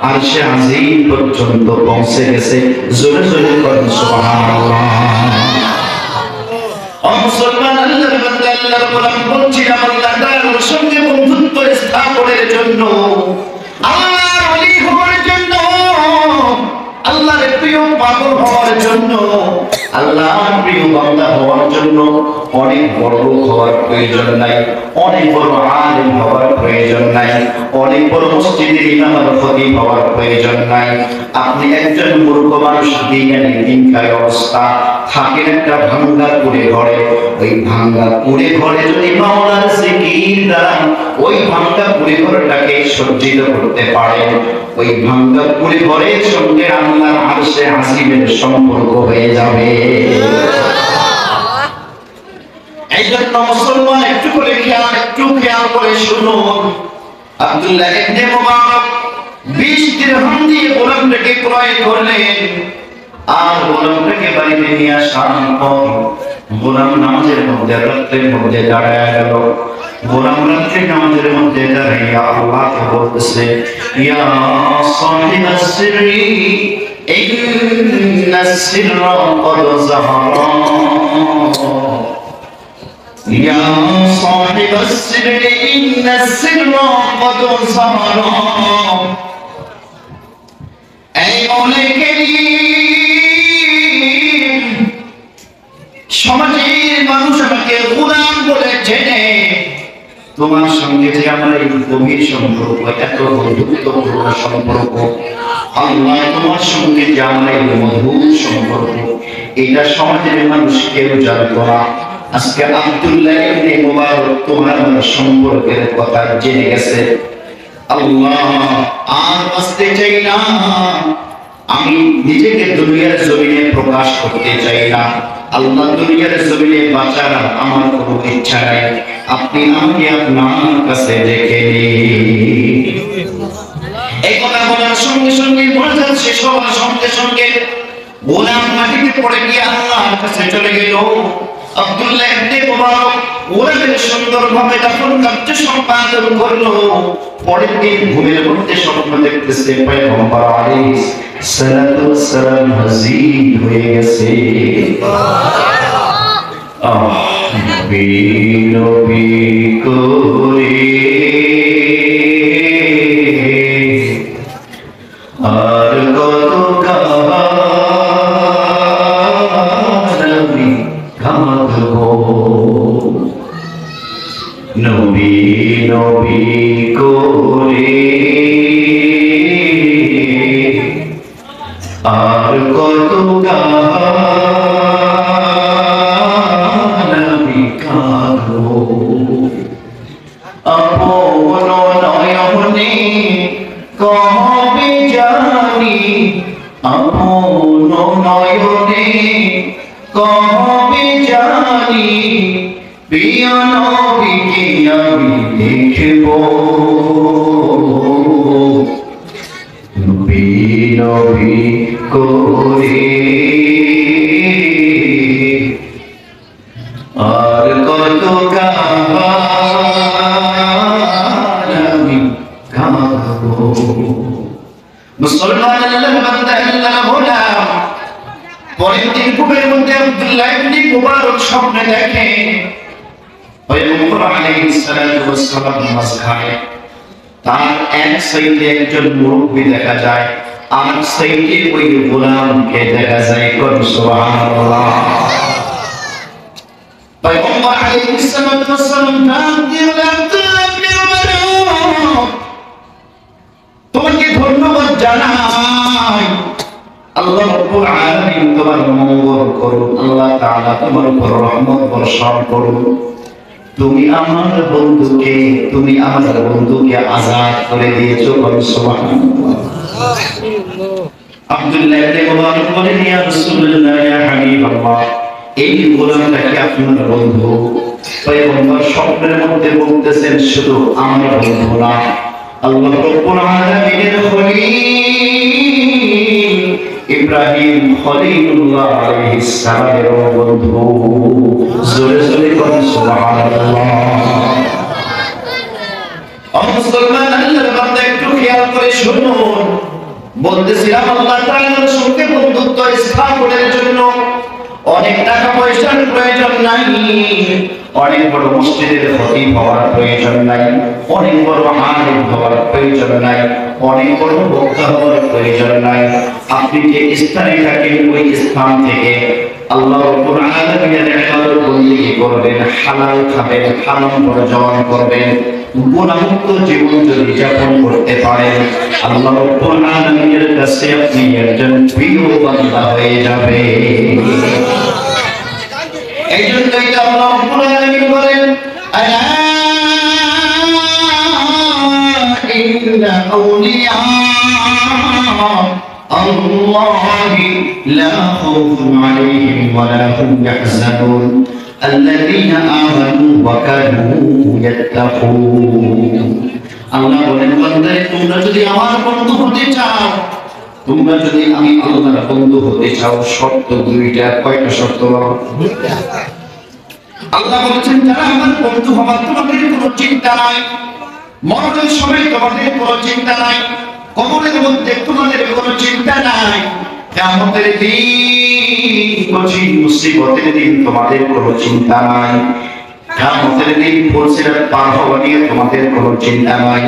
Speaker 1: আরশে আজিম পর্যন্ত পৌঁছে গেছে। জোরে জোরে পড়ুন সুবহানাল্লাহ। মুসলমান আল্লাহর বান্দা, আল্লাহর গোলাম বলছিলাম, আল্লাহ তাআলার সঙ্গে বন্ধুত্ব স্থাপনের জন্য, আল্লাহর ওলি হওয়ার জন্য, আল্লাহর প্রিয় পাগল হওয়ার জন্য, আল্লাহর প্রিয় বান্দা হওয়ার জন্য অনেক বড় লোক হওয়ার প্রয়োজন নাই, অনেক বড় আলেম হওয়ার প্রয়োজন নাই, অনেক বড় মসজিদের ইমাম আর খতিব হওয়ার প্রয়োজন নাই। আপনি একজন মূর্খ মানুষ, দিনকায় অবস্থা থাকেন একটা ভাঙ্গা কুড়ে ঘরে, ওই ভাঙ্গা কুড়ে ঘরে যদি মাওলার জিকির দ্বারা ওই ভাঙ্গা কুড়ে ঘরটাকে সজ্জিত করতে পারেন, ওই ভাঙ্গা কুড়ে ঘরের সঙ্গে আল্লাহর আরশে আজিমের সম্পর্ক হয়ে যাবে। এই জন্য মুসলমান একটু খেয়াল করে শুনুন। আব্দুল্লাহ ইবনে মুবারক 20 দিরহাম দিয়ে গোলামটাকে ক্রয় করলেন। আর গোলামটাকে বাড়িতে নিয়ে আসার পর গোলাম নামাজের মধ্যে, রাত্রের মধ্যে দাঁড়ায় গেল। গোলাম রাত্রে নামাজের মধ্যে দাঁড়াইয়া আল্লাহকে বলতেছে, ইয়া সাহিবাস সিররি ইন্নাস সিররা ক্বাদ যাহারা, ইয়া সাহিবাস সিররি ইন্নাস সিররা ক্বাদ যাহারা। এই মৌলাই কারীম, সমাজের মানুষ আমাকে গোলাম বলে চেনে, তোমার সঙ্গে যে আমার এই গভীর সম্পর্ক, এত বন্ধুত্বপূর্ণ সম্পর্ক, আল্লাহ তোমার সঙ্গে যে আমার এই মধুর সম্পর্ক, এটা সমাজের মানুষ কেউ জানতো না। আজকে আব্দুল্লাহ ইবনে মুবারক তোমার আমার সম্পর্কের কথা জেনে গেছে। আল্লাহ আর বাঁচতে চাই না, আমি নিজেকে দুনিয়ার জমিনে প্রকাশ করতে চাই না। আল্লাহ দুনিয়ার জমিনে বাঁচার আমার কোনো ইচ্ছা নাই, আপনি আমাকে আপনার কাছে ডেকে নিন। এই কথা বলার সঙ্গে সঙ্গে মোনাজাত শেষ হওয়ার সঙ্গে সঙ্গে গোলাম মাটিতে পড়ে গিয়ে আল্লাহর কাছে চলে গেল। আব্দুল্লাহ ইবনে মুবারক গোলামের সুন্দরভাবে দাফন কার্য সম্পাদন করলো। পরের দিন ঘুমের মধ্যে স্বপ্ন দেখতেছে পয়গম্বর আলাইহিস সালাতু ওয়াস সালাম হাজির হয়ে গেছে। নবী নবী করে আর কত কাঁদবো, নবী নবী করে আর কত গান আমি গাবো আপন নয়নে কবে জানি আপন নয়নে কবে জানি প্রিয় নবীকে আমি দেখব নবী নবী করে আর কত গান আমি গাবো মুসলমান আল্লাহর বান্দা আল্লাহর গোলাম পরের দিন ঘুমের মধ্যে আব্দুল্লাহ ইবনে মুবারক স্বপ্নে দেখে পয়গম্বর আলাইহিস সালাতু ওয়াস সালাম নামাজ খায় তার এক সাইডে একজন মুরব্বি দেখা যায় আর সাইডে ওই গোলামকে দেখা যায় কোন সুবহানাল্লাহ পয়গম্বর আলাইহিস সালাতু ওয়াস সালাম ডাক দিয়ে আব্দুল্লাহ ইবনে মুবারক তোমাকে ধন্যবাদ জানাই আল্লাহ রাব্বুল আলামিন তোমার মঙ্গল করুন আল্লাহ তাআলা তোমার উপর রহমত বর্ষণ করুন তুমি আমার বন্ধুকে আজাদ করে দিয়েছো সুবহানাল্লাহ আব্দুল্লাহ ইবনে মুবারক বলেন ইয়া রাসূলুল্লাহ ইয়া হাবিবাল্লাহ এই গোলামটা কি আপনার বন্ধু পয়গম্বর স্বপ্নের মধ্যে বলতেছেন শুধু আমার বন্ধু না আল্লাহ রাব্বুল আলামিনের খলিল ইব্রাহিম খলিলুল্লাহ আলাইহিস সালামের বন্ধু জোরে জোরে বলুন সুবহানাল্লাহ মুসলমান আল্লাহর বান্দা একটু খেয়াল করে শুনুন বলতেছিলাম আল্লাহ তাআলার সঙ্গে বন্ধুত্ব স্থাপনের জন্য অনেক টাকা পয়সার প্রয়োজন নাই অনেক বড় মসজিদের খতিব হওয়ার প্রয়োজন নাই অনেক বড় আলেম হওয়ার প্রয়োজন নাই অনেক বড় বক্তা হওয়ার প্রয়োজন নাই আপনি যে স্থানে থাকেন ওই স্থান থেকে আল্লাহ রাব্বুল আলামিনের ইবাদত বন্দেগী করবেন হালাল খাবেন হারাম বর্জন করবেন গুনাহমুক্ত জীবন যদি যাপন করতে পারেন আল্লাহ রাব্বুল আলামিনের কাছে আপনি একজন প্রিয় বান্দা হয়ে যাবেন এইজন্যই তো আল্লাহ রাব্বুল আলামিন বলেন আলা ইন্না আউলিয়া আল্লাহি লা খাউফুন আলাইহিম ওয়া লা হুম ইয়াহজানুন الذين آمنوا وكانوا يتقون আল্লাহ বলেন বান্দারে তোমরা যদি আমার বন্ধু হতে চাও তোমরা যদি আমি আল্লাহর বন্ধু হতে চাও শর্ত দুইটা কয়টা শর্ত আল্লাহ বলেছেন যারা আমার বন্ধু হবার তোমাদের কোনো চিন্তা নাই মরণের সময় তোমাদের কোনো চিন্তা নাই কবরের মধ্যে তোমাদের কোনো চিন্তা নাই কিয়ামতের দিন কঠিন মুসিবতের দিন তোমাদের কোনো চিন্তা নাই কিয়ামতের দিন ফুলসিরাত পার হওয়া নিয়ে তোমাদের কোনো চিন্তা নাই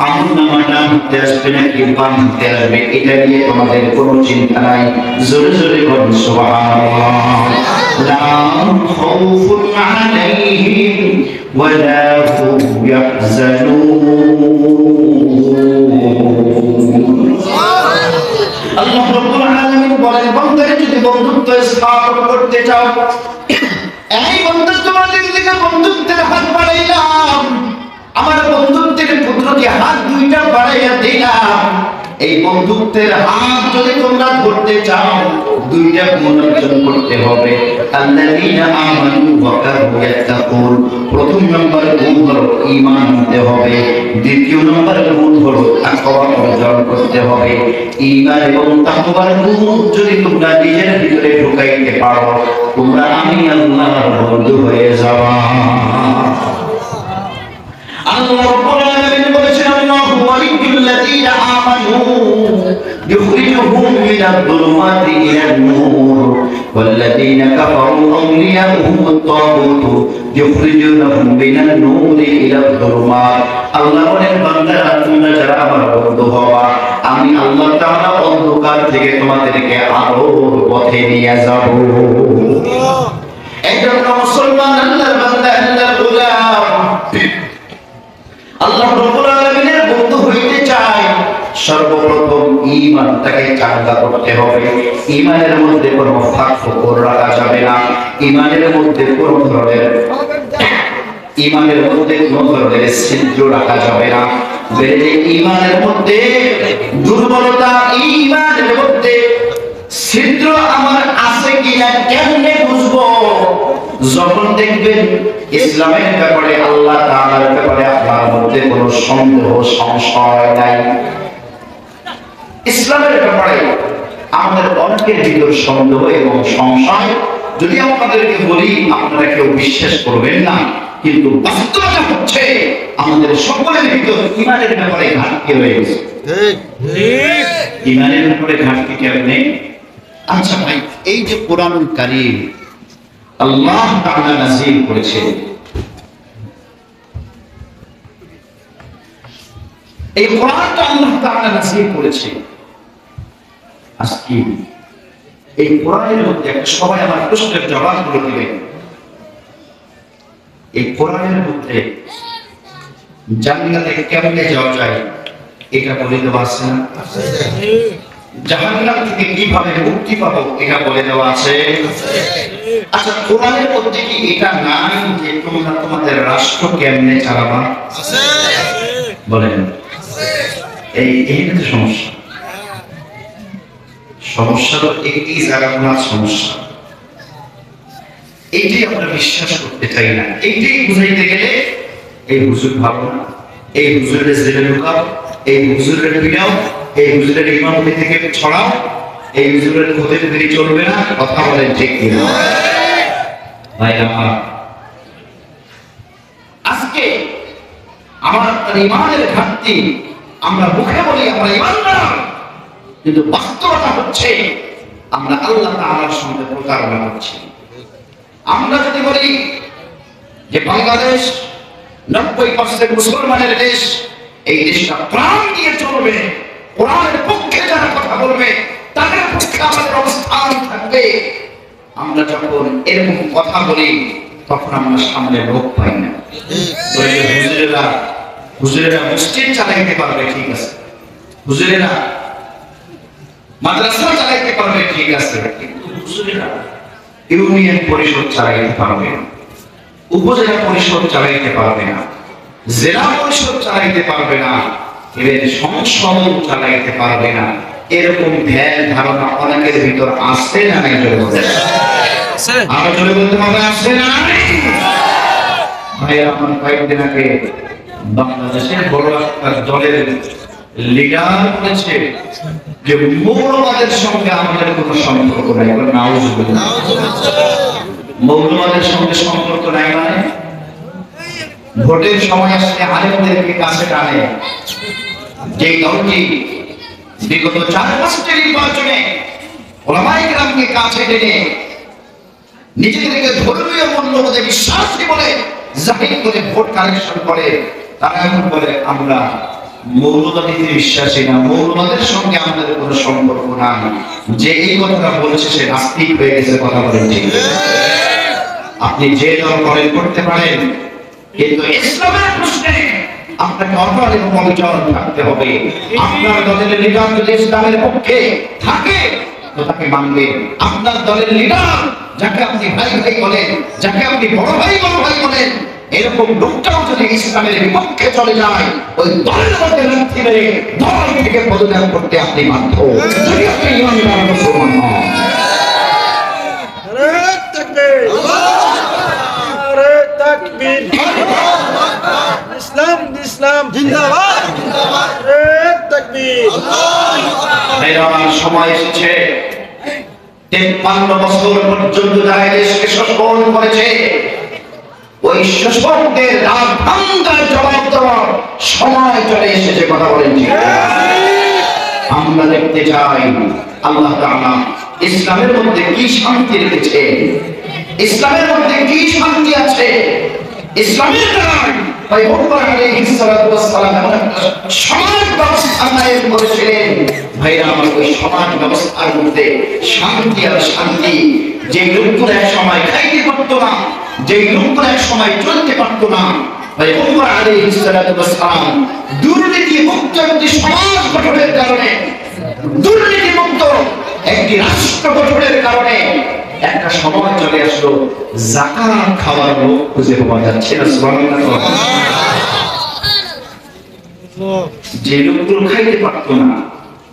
Speaker 1: আমলনামাটা হাতে আসবে নাকি বাম হাতে আসবে এটা নিয়ে তোমাদের কোনো চিন্তা নাই জোরে জোরে বলুন সুবহানাল্লাহ লা খাউফুন আলাইহিম ওয়া লা হুম ইয়াহজানুন আল্লাহ রাব্বুল আলামিন বলেন বান্দারে যদি বন্ধুত্ব স্থাপন করতে চাও এই বন্ধুত্ব তোমাদের দিকে বন্ধুত্বের হাত বাড়াইলাম আমার বন্ধুত্বের পুত্রকে হাত দুইটা বাড়াইয়া দিলাম এই বন্ধুত্বের হাত যদি তোমরা ধরতে চাও দুইটা গুণ অর্জন করতে হবে আল্লাযীনা আমানু ওয়া কানু ইয়াত্তাকুন প্রথম নম্বর গুণ হলো ঈমান আনতে হবে দ্বিতীয় নম্বর গুণ হলো তাকওয়া অর্জন করতে হবে ঈমান এবং তাকওয়ার গুণ যদি তোমরা নিজের ভিতরে ঢুকাইতে পারো তোমরা আমি আল্লাহর বন্ধু হয়ে যাবা আল্লাহ রাব্বুল আলামিন বলেছেন আল্লাহু ওয়ালিয়ুল্লাযীনা আমানু يخرجهم من الظلمات إلى النور والذين كفروا أولياؤهم الطاغوت يخرجونهم من النور إلى الظلمات আল্লাহ বলেন বান্দারা তোমরা যারা আমার বন্ধু হওয়া আমি আল্লাহ তাআলা অন্ধকার থেকে তোমাদেরকে আলোর পথে নিয়ে যাব এইজন্য মুসলমান আল্লাহর বান্দা আল্লাহর গোলাম ইমানটাকে চাঙ্গা করতে হবে। ইমানের মধ্যে কোনো ফাঁক ফোকর রাখা যাবে না। ইমানের মধ্যে কোনো ধরনের ছিদ্র রাখা যাবে না। ইমানের মধ্যে দুর্বলতা, ইমানের মধ্যে ছিদ্র আমার আছে কিনা কেমনে বুঝবো? যখন দেখবেন ইসলামের ব্যাপারে, আল্লাহ তাআলার ব্যাপারে আপনার মধ্যে কোনো সন্দেহ সংশয় নাই। ইসলামের ব্যাপারে আমাদের অনেকের ভিতর সন্দেহ এবং সংশয়, যদি আপনাদেরকে বলি আপনারা কেউ বিশ্বাস করবেন না, কিন্তু বাস্তবতা হচ্ছে আমাদের সকলের ভিতর ইমানের ব্যাপারে ঘাটতি রয়ে গেছে। ইমানের ব্যাপারে ঘাটতি কেমনে? আচ্ছা ভাই, এই যে কোরআনুল কারীম আল্লাহ তাআলা নাযিল করেছে, এই কোরআনটা আল্লাহ তাআলা নাযিল করেছে, আজকে এই কোরআনের মধ্যে সবাই আমার প্রশ্নের জবাবগুলো দিবেন। এই কোরআনের মধ্যে জান্নাতে কেমনে যাওয়া যায় এটা বলে দেওয়া আছে না? জাহান্নাম থেকে কিভাবে মুক্তি পাবো এটা বলে দেওয়া আছে। আচ্ছা, কোরআনের মধ্যে কি এটা নাই যে তোমরা তোমাদের রাষ্ট্র কেমনে চালাবা? বলেন। এইটা তো সমস্যা। সমস্যা তো একই জায়গার সমস্যা, এইটাই আমরা বিশ্বাস করতে চাই না। এইটাই বুঝাইতে গেলে এই হুজুর ভালো না, এই হুজুরের জেলে ঢুকাও, এই হুজুরের পিড়াও, এই হুজুরের ইমামতি থেকে ছড়াও, এই হুজুরের ক্ষতিতে দেরি চলবে না। কথা বলেন ঠিক কিনা? ভাই আমার, আজকে আমার ইমানের ঘাটতি, আমরা মুখে বলি আমরা ইমানদার, কিন্তু বাস্তবতা হচ্ছে আমরা আল্লাহ তাআলার সঙ্গে প্রতারণা করছি। আমরা যদি বলি যে বাংলাদেশ 90% মুসলমানের দেশ, এই দেশটা প্রাণ দিয়ে চলবে, কোরআনের পক্ষে যারা কথা বলবে তাদের পক্ষে আমাদের অবস্থান থাকবে, আমরা যখন এরকম কথা বলি তখন আমরা সামনে লোক পাই না। হুজুরেরা মসজিদ চালাইতে পারবে, ঠিক আছে, হুজুরেরা মাদ্রাসা চালাইতে পারবে, ঠিক আছে, কিন্তু হুজুরেরা ইউনিয়ন পরিষদ চালাইতে পারবে না, উপজেলা পরিষদ চালাইতে পারবে না, জেলা পরিষদ চালাইতে পারবে না, এদের সংসদ চালাইতে পারবে না। এরকম ধ্যান ধারণা অনেকের ভিতর আসছে না নাই? জোরে বলতে, আরো জোরে বলতে হবে, আসছে না নাই? ভাইয়া, আমার কয়েকদিন আগে বাংলাদেশের বড় একটা দলের লিডার বলেছে যে মৌলবাদের সঙ্গে আমাদের কোনো সম্পর্ক নাই। নাউজুবিল্লাহ। মৌলবাদের সঙ্গে সম্পর্ক নাই মানে ভোটের সময় আসলে আলেমদেরকে কাছে টানে। যে দলটি বিগত 4-5টি নির্বাচনে ওলামায়ে কেরামকে কাছে টেনে নিজেদেরকে ধর্মীয় মূল্যবোধে বিশ্বাসী বলে জাহির করে ভোট কালেকশন করে, তারা এখন বলে আমরা মৌলবাদীতে বিশ্বাসী না, মৌলবাদের সঙ্গে আমাদের কোনো সম্পর্ক নাই। যে এই কথাটা বলেছে সে নাস্তিক হয়ে গেছে। কথা বলেন ঠিক? আপনি যে দল করেন করতে পারেন, কিন্তু ইসলামের প্রশ্নে আপনাকে অটল এবং অবিচল থাকতে হবে। আপনার দলের লিডার যদি ইসলামের পক্ষে থাকে তো তাকে মানবেন। আপনার দলের লিডার যাকে আপনি ভাই ভাই বলেন, যাকে আপনি বড় ভাই বলেন, এরকম লোকটাও যদি ইসলামের বিপক্ষে চলে যায়, ওই দলের মধ্যে লাথি মেরে দল থেকে পদত্যাগ করতে আপনি বাধ্য, যদি আপনি ইমানদার মুসলমান হন।
Speaker 2: নারে তাকবীর, নারে তাকবীর, ইসলাম ইসলাম জিন্দাবাদ, নারে তাকবীর।
Speaker 1: আমার সময় এসেছে। 53 বছর পর্যন্ত যারা দেশকে শাসন করেছে, ওই শাসকদের রাগ ভাঙার জবাব দেওয়ার সময় চলে এসেছে। কথা বলেন ঠিক? আমরা দেখতে চাই আল্লাহ তাআলা ইসলামের মধ্যে কি শান্তি রেখেছে, ইসলামের মধ্যে কি শান্তি আছে। ইসলামের দ্বারা পয়গম্বর আলাইহিস সালাতু ওয়াস সালাম এমন একটা সমাজ ব্যবস্থা কায়েম করেছিলেন। ভাইরা আমার, ওই সমাজ ব্যবস্থার মধ্যে শান্তি আর শান্তি, যে লোকগুলো এক সময় খাইতে পারতো না, যে লোকগুলো এক সময় চলতে পারতো না, পয়গম্বর আলাইহিস সালাতু ওয়াস সালাম দুর্নীতি মুক্ত একটি সমাজ গঠনের কারণে দুর্নীতিমুক্ত একটি রাষ্ট্র গঠনের কারণে একটা সময় চলে আসলো যাকাত খাওয়ার লোক খুঁজে পাওয়া যাচ্ছে না। সুবহানাল্লাহ। যে লোকগুলো খাইতে পারতো না,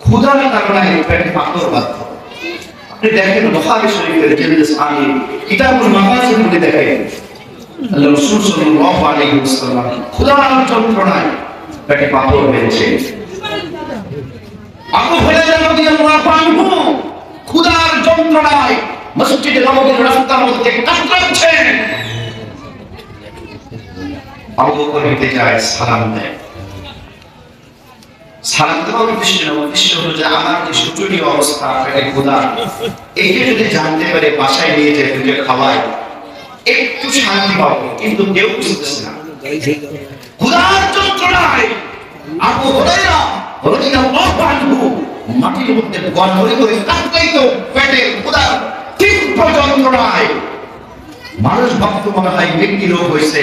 Speaker 1: ক্ষুধার কারণে পেটে পাথর বাঁধত। আপনি দেখেন বুখারী শরীফের জিলদ 6 কিতাবুল মাগাজির মধ্যে দেখেন আল্লাহ রাসূল সাল্লাল্লাহু আলাইহি ওয়াসাল্লাম ক্ষুধার যন্ত্রণায় পেটে পাথর বেঁধেছে। আবু হুরায়রা রাদিয়াল্লাহু আনহু ক্ষুধার যন্ত্রণায় মসজিদে নববীর রাস্তার মধ্যে কাতরাচ্ছেন। আবু বকর হেঁটে যায়, সালাম দেয়। সালাম দেওয়ার উদ্দেশ্য হলো যে আমার যে শোচনীয় অবস্থা, পেটে ক্ষুধা, একে যদি জানতে পারে বাসায় নিয়ে যেয়ে দুটো খাওয়ায় একটু শান্তি পাবো, কিন্তু কেউ বুঝতেছে না। ক্ষুধার যন্ত্রণায় আবু হুরায়রা রাদিয়াল্লাহু আনহু মাটির মধ্যে গড়গড়ি করে কাঁদতো পেটের ক্ষুধার তীব্র যন্ত্রণায়। মানুষ ভাবতো মনে হয় মৃত্যু রোগ হয়েছে,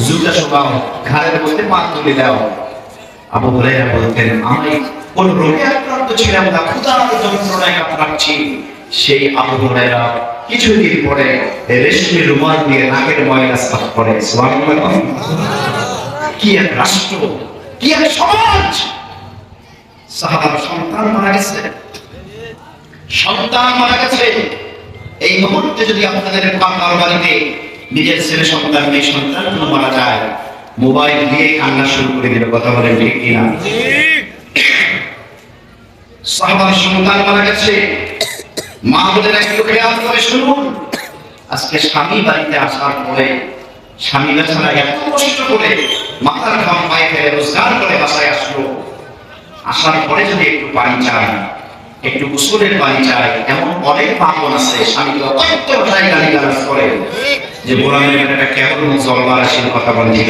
Speaker 1: জুতা শোকাও, ঘাড়ের মধ্যে পা তুলে দাও। আবু হুরায়রা বলতেন, আমি কোন রোগে আক্রান্ত ছিলাম না, ক্ষুধার যন্ত্রণায় কাতরাচ্ছি। সেই আবু হুরায়রা কিছুদিন পরে রেশমি রুমাল দিয়ে নাকের ময়লা সাফ করে। সুবহানাল্লাহ। কি এক রাষ্ট্র, কি এক সমাজ! সাহাবার সন্তান মারা গেছে, সন্তান মারা গেছে। এই মুহূর্তে যদি আপনাদের পাকার বাড়িতে নিজের ছেলে সন্তান, মেয়ে সন্তান মারা যায়, মোবাইল দিয়ে কান্না শুরু করে দিল। কথা বলেন ঠিক কিনা? সাহাবার সন্তান মারা গেছে, মা বোনেরা একটু খেয়াল করে শুনুন। আজকে স্বামী বাড়িতে আসার পরে, স্বামী বেচারা এত কষ্ট করে মাথার ঘাম পায়ে ফেলে রোজগার করে বাসায় আসলো, আসার পরে যদি একটু পানি চাই, একটু গোসলের পানি চাই, এমন অনেক পাগল আছে স্বামীকে অত্যন্ত ভাষায় গালিগালাজ করে যে গোলামের একটা কেমন জলবার আসির কথা বলে।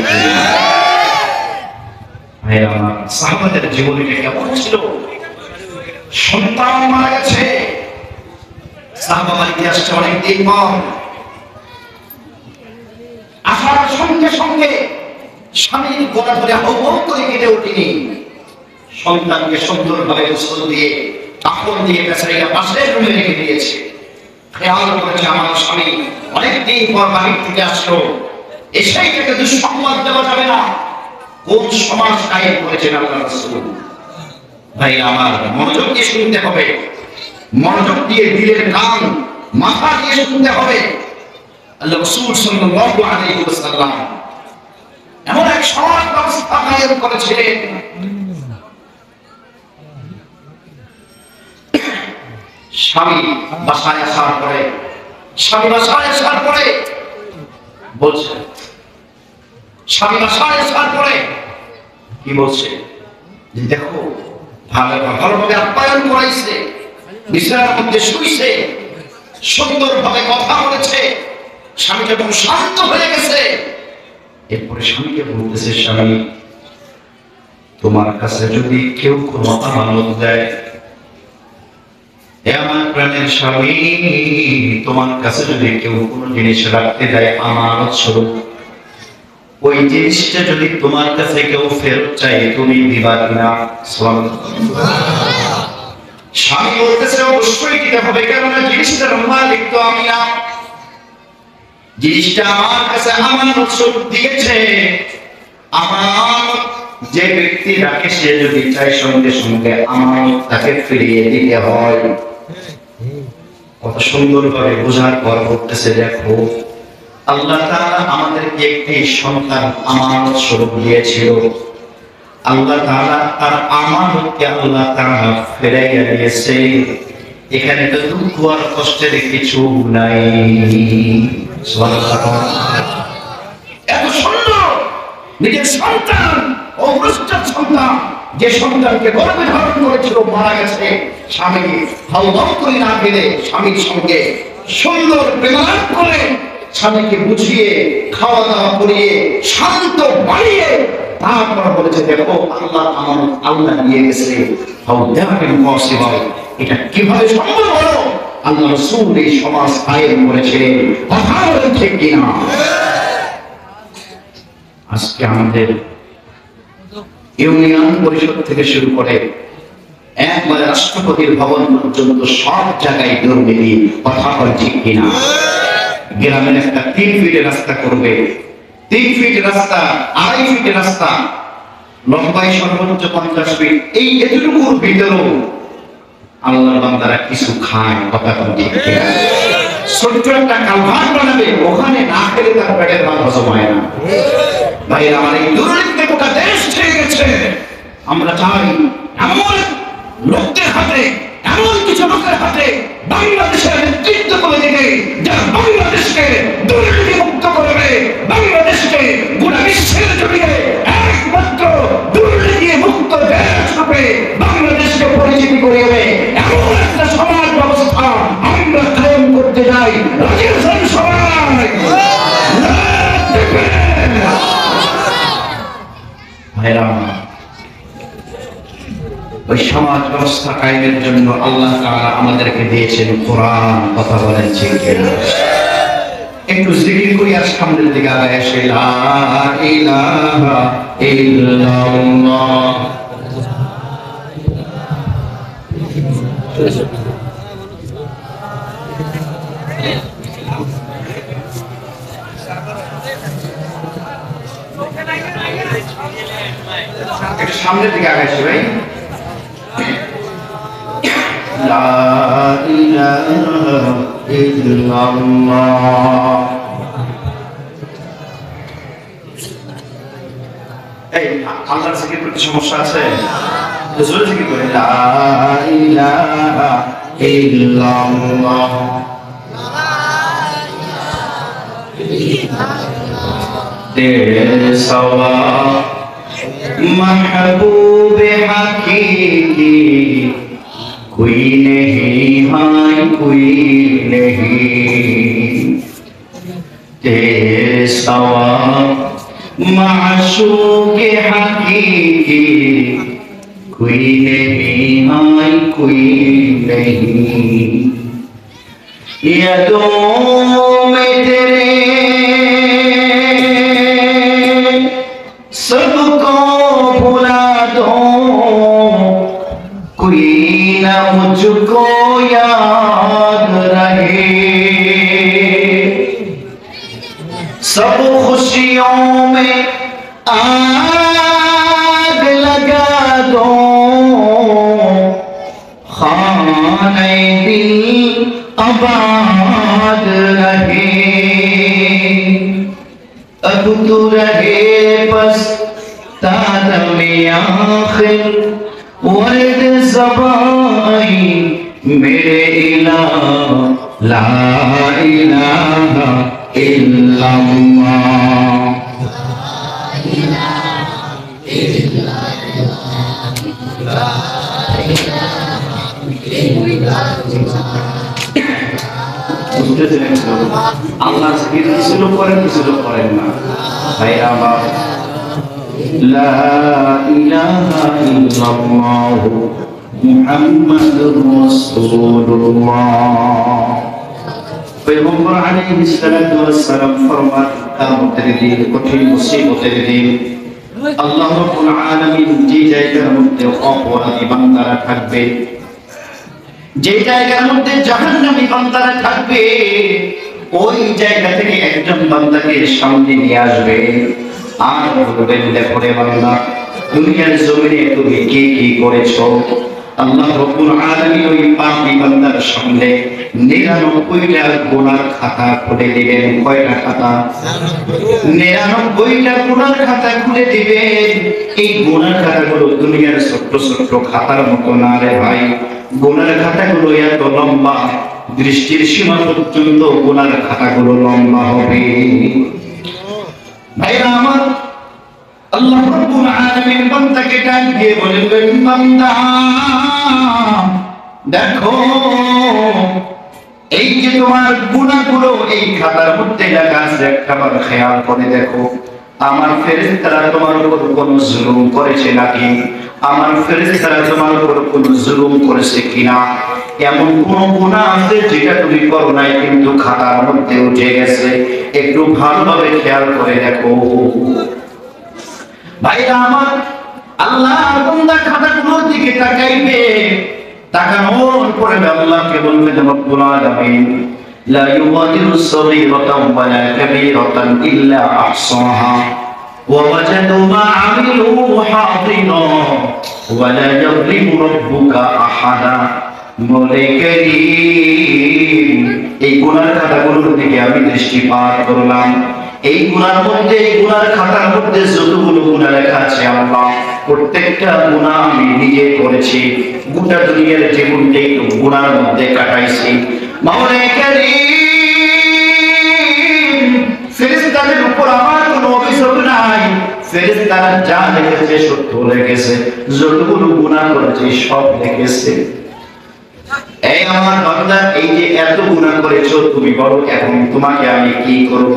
Speaker 1: সাহাবাদের জীবনীটা কেমন ছিল! সন্তান মারা গেছে, সাহাবা বাড়িতে আসছে অনেকদিন পর। আসার সঙ্গে সঙ্গে স্বামীর গলা ধরে হাউ করে কেটে ওঠেনি। সন্তানকে সুন্দরভাবে গোসল দিয়ে কাপড় দিয়ে বেচারিটা পাশের রুমে রেখে দিয়েছে। খেয়াল করেছে আমার স্বামী অনেকদিন পর বাড়ির থেকে আসলো, এসেই তাকে দুঃসংবাদ দেওয়া যাবে না। কোন সমাজ কায়েম করেছেন আল্লাহ রাসূল! ভাই আমার, মনোযোগ দিয়ে শুনতে হবে, মনোযোগ দিয়ে দিলের কান মাথা দিয়ে শুনতে হবে। আল্লাহ রাসূল সাল্লাল্লাহু আলাইহি ওয়াসাল্লাম এমন এক সমাজ ব্যবস্থা কায়েম করেছিলেন। স্বামী বাসায় আসার পরে, স্বামী বাসায় আসার পরে বলছে, স্বামী বাসায় আসার পরে কি বলছে যে দেখো ভালোভাবে আপ্যায়ন করাইছে, বিছানার মধ্যে শুইছে, সুন্দরভাবে কথা বলেছে। স্বামী যখন শান্ত হয়ে গেছে, এরপরে স্বামীকে বলতেছে, স্বামী তোমার কাছে যদি কেউ কোনো আমানত দেয়, আমার প্রাণের স্বামী তোমার কাছে যদি কেউ কোনো জিনিস রাখতে দেয় আমানত স্বরূপ, ওই জিনিসটা যদি তোমার কাছে কেউ ফেরত চাই, তুমি দিবা কিনা? স্বামী বলতেছে অবশ্যই দিতে হবে, কেননা জিনিসটার মালিক তো আমি না, জিনিসটা আমার কাছে আমানত স্বরূপ দিয়েছে। আমানত যে ব্যক্তি রাখে সে যদি চায় সঙ্গে সঙ্গে আমানত তাকে ফিরিয়ে দিতে হয়। কত সুন্দরভাবে বোঝার পর বলতেছে, দেখো আল্লাহ তাআলা আমাদেরকে একটি সন্তান আমানত স্বরূপ দিয়েছিল, আল্লাহ তাআলা তার আমানতকে আল্লাহ তাআলা ফিরাইয়া দিয়েছে। এখানে তো দুঃখ আর কষ্টের কিছু নাই। এত সুন্দর নিজের সন্তান, অগ্রসর সন্তান, যে সন্তানকে গর্ভে ধারণ করেছিল মারা গেছে, স্বামী হাউ করে না ফেলে স্বামীর সঙ্গে সুন্দর প্রেমালাপ করে স্বামীকে বুঝিয়ে খাওয়া দাওয়া করিয়ে শান্ত বানিয়ে তারপর বলেছে, দেখো আল্লাহ আমানত আল্লাহ নিয়ে গেছে। How that impossible! এটা কিভাবে সম্ভব হলো? আল্লাহ রাসূল এই সমাজ কায়েম করেছিলেন। কথা বলেন ঠিক কিনা? আজকে আমাদের ইউনিয়ন পরিষদ থেকে শুরু করে একবারে রাষ্ট্রপতির ভবন পর্যন্ত সব জায়গায় দুর্নীতি, কথা বল ঠিক কিনা? গ্রামের একটা 3 ফিটের রাস্তা করবে, 3 ফিট রাস্তা, 2.5 ফিটের রাস্তা, লম্বাই সর্বোচ্চ 50 ফিট, এই এতটুকুর ভিতরেও আল্লাহর বান্দারা কিছু খায়, কথা বল ঠিক কিনা? ছোট্ট একটা কালভার্ট বানাবে, ওখানে না খেলে তার পেটের ভাত হজম হয় না। ভাই আমার এই দুর্নীতিতে গোটা দেশ ছেড়ে গেছে। আমরা চাই এমন লোকদের হাতে, এমন কিছু লোকের হাতে বাংলাদেশের নেতৃত্ব করে দিতে, যারা বাংলাদেশকে দুর্নীতি মুক্ত করবে, বাংলাদেশকে গোটা বিশ্বের জমিনে একমাত্র দুর্নীতি মুক্ত দেশ রূপে বাংলাদেশকে পরিচিতি করিয়ে এমন একটা সমাজ ব্যবস্থা আমরা কায়েম করতে যাই। রাজি আছেন সবাই? ভাইরা, ওই সমাজ ব্যবস্থা কায়েমের জন্য আল্লাহ তাআলা আমাদেরকে দিয়েছেন কোরআন, কথা বলেন ঠিক কিনা? একটু জিকির করি আর সামনের দিকে আগায় আসি। লা ইলাহা ইল্লাল্লাহ। একটু সামনের দিকে আগায় আসি ভাই। লা ইলাহা ইল্লাল্লাহ। এই আল্লাহর জিকির করতে সমস্যা আছে? জোরে জিকির করে লা ইলাহা ইল্লাল্লাহ। तेरे सवा महबूब हकीकी कोई नहीं, हाय कोई नहीं। तेरे सवा माशूक हकीकी कोई नहीं, हाय कोई नहीं। यादों में तेरे सबको भुला दो, कोई न मुझको याद रहे। सब खुशियों में आग लगा दो, खाने दिल आबाद रहे। अब तो रहे बस तादमे आखिर वर्द ज़बाई मेरे इलाह, ला इलाहा इल्लल्लाह। আল্লাহ জিকির কিছু লোক করেন, কিছু লোক করেন না। ভাইরা আমার, লা ইলাহা ইল্লাল্লাহ মুহাম্মাদুর রাসূলুল্লাহ। পয়গম্বর আলাইহিস সালাতু ওয়াস সালাম ফরমান, কিয়ামতের দিন, কঠিন মুসিবতের দিন আল্লাহ রাব্বুল আলামিন যে জায়গার মধ্যে অপরাধী বান্দারা থাকবে, যে জায়গার মধ্যে জাহান্নামী বান্দারা থাকবে, ওই জায়গা থেকে একজন বান্দাকে সামনে নিয়ে আসবে আর বলবেন, দেখো রে বান্দা, দুনিয়ার জমিনে তুমি কি কি করেছো। আল্লাহ রাব্বুল আলামিন ওই পাপী বান্দার সামনে 99টা গুনার খাতা খুলে দিবেন। কয়টা খাতা? 99টা গুনার খাতা খুলে দিবেন। এই গুনার খাতাগুলো দুনিয়ার ছোট্ট ছোট্ট খাতার মতো না রে ভাই। গুনার খাতাগুলো এত লম্বা, দৃষ্টির সীমা পর্যন্ত গুনার খাতাগুলো লম্বা হবে। ভাইরা আমার, আল্লাহ রাব্বুল আলামিন বান্দাকে ডাক দিয়ে বলবেন, বান্দা দেখো, এই যে তোমার গুনাহগুলো এই খাতার মধ্যে লেখা আছে, একটাবার খেয়াল করে দেখো, আমার ফেরেশতারা তোমার উপর কোনো জুলুম করেছে নাকি? আমার ফেরেশতারা তোমার উপর কোনো জুলুম করেছে কিনা? এমন কোন গুনাহ আছে যেটা তুমি করো নাই কিন্তু খাতার মধ্যে উঠে গেছে? একটু ভালোভাবে খেয়াল করে দেখো। ভাইরা আমার, আল্লাহ বান্দা খাতাগুলোর দিকে তাকাইবে, তাকানোর পরে আল্লাহকে বলবেন রব্বুল আলামিন লা ইউগাদিরু সগীরাতান ওয়ালা কাবীরাতান ইল্লা আহসাহা ওয়া ওয়াজাদু মা আমিলু হাদিরা ওয়া লা ইয়াযলিমু রাব্বুকা আহাদা। মৌলা কারীম, এই গুনার খাতাগুলোর দিকে আমি দৃষ্টিপাত করলাম। এই গুনার মধ্যে, এই গুনার খাতার মধ্যে যতগুলো গুনাহ লেখা আছে আল্লাহ, প্রত্যেকটা গুনাহ আমি নিজে করেছি। গোটা দুনিয়ার জীবনটা একটু গুনার মধ্যে কাটাইছি। মাওলা কারীম, ফেরেশতাদের উপর আমার কোনো অভিযোগ নাই। ফেরেশতারা যা লিখেছে সত্য লিখেছে, যতগুলো গুনাহ করেছে সব লিখেছে। এই আমার বান্দা, এই যে এত গুনাহ করেছো তুমি বলো এখন তোমাকে আমি কি করব?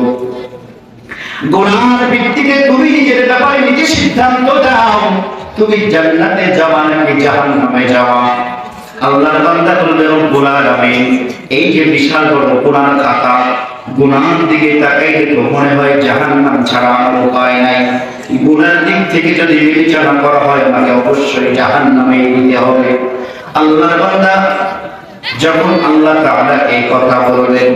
Speaker 1: গুনাহের ভিত্তিতে তুমি নিজের ব্যাপারে নিজে সিদ্ধান্ত দাও, তুমি জান্নাতে যাবা নাকি জাহান্নামে যাবা? আল্লাহর বান্দা বলবে রব্বুল আলামিন, এই যে বিশাল বড় গুনার খাতা, গুনার দিকে তাকাইলে তো মনে হয় জাহান্নাম ছাড়া আর উপায় নাই। গুনার দিক থেকে যদি বিবেচনা করা হয় আমাকে অবশ্যই জাহান্নামে দিতে হবে। আল্লাহর বান্দা যখন আল্লাহ তাআলা এই কথা বললেন,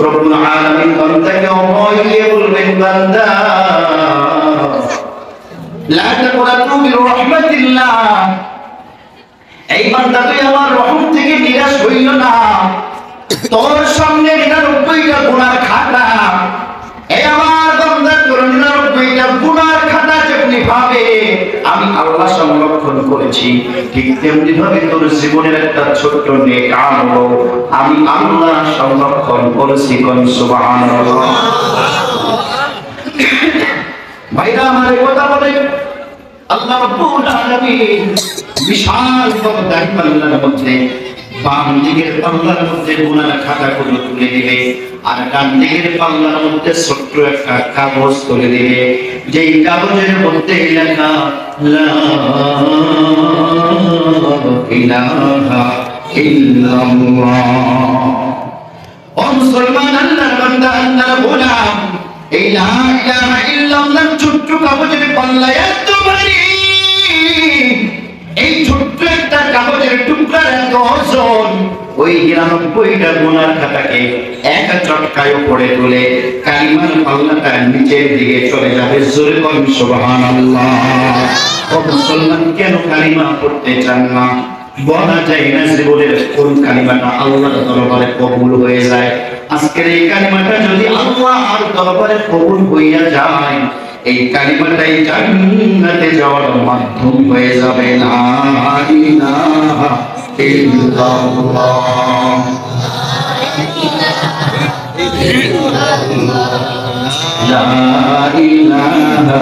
Speaker 1: রব্বুল আলামিন বান্দাকে অভয় দিয়ে বলবেন, বান্দা লা তাকুনাতু মির রাহমাতিল্লাহ, এই বান্দা তুই আমার রহমত থেকে নিরাশ হইল না। তোর সামনে 99টা গুনার খাতা, এই আমার বান্দা তোর 99টা গুনার খাতা যেমনি ভাবে আমি আল্লাহ সংরক্ষণ করেছি, ঠিক তেমনি ভাবে তোর জীবনের একটা ছোট্ট নেক আমল আমি আল্লাহ সংরক্ষণ করেছি। কোন সুবহানাল্লাহ। ভাইরা আমার কথা বলে আল্লাহ রাব্বুল আলামিন বিশাল বড় দায়িত্বের মধ্যে বাম দিকের পাল্লার মধ্যে গুনার খাতাগুলো তুলে দিবে, আর ডান দিকের পাল্লার মধ্যে ছোট্ট একটা কাগজ তুলে দিবে, যেই কাগজের মধ্যে লেখা লা ইলাহা ইল্লাল্লাহ। ও মুসলমান, আল্লাহর বান্দা, আল্লাহর গোলাম, এই লা ইলাহা ইল্লাল্লাহ ছোট্ট কাগজের পাল্লায় এত ভারী, এই ছোট্ট একটা কাগজের টুকরার এত ওজন, ওই 99টা গুনার খাতাকে এক চটকায় উপরে তুলে কালিমার পাল্লাটা নিচের দিকে চলে যাবে। জোরে বলুন সুবহানাল্লাহ। ও মুসলমান, কেন কালিমা পড়তে চান না? বলা যায় না জীবনের কোন কালিমাটা আল্লাহর দরবারে কবুল হয়ে যায়। আজকের এই কালিমাটা যদি আল্লাহর দরবারে কবুল হইয়া যায়, এই কালিমাটাই জান্নাতে যাওয়ার মাধ্যম হয়ে যাবে। লা ইলাহা ইল্লাল্লাহ, লা ইলাহা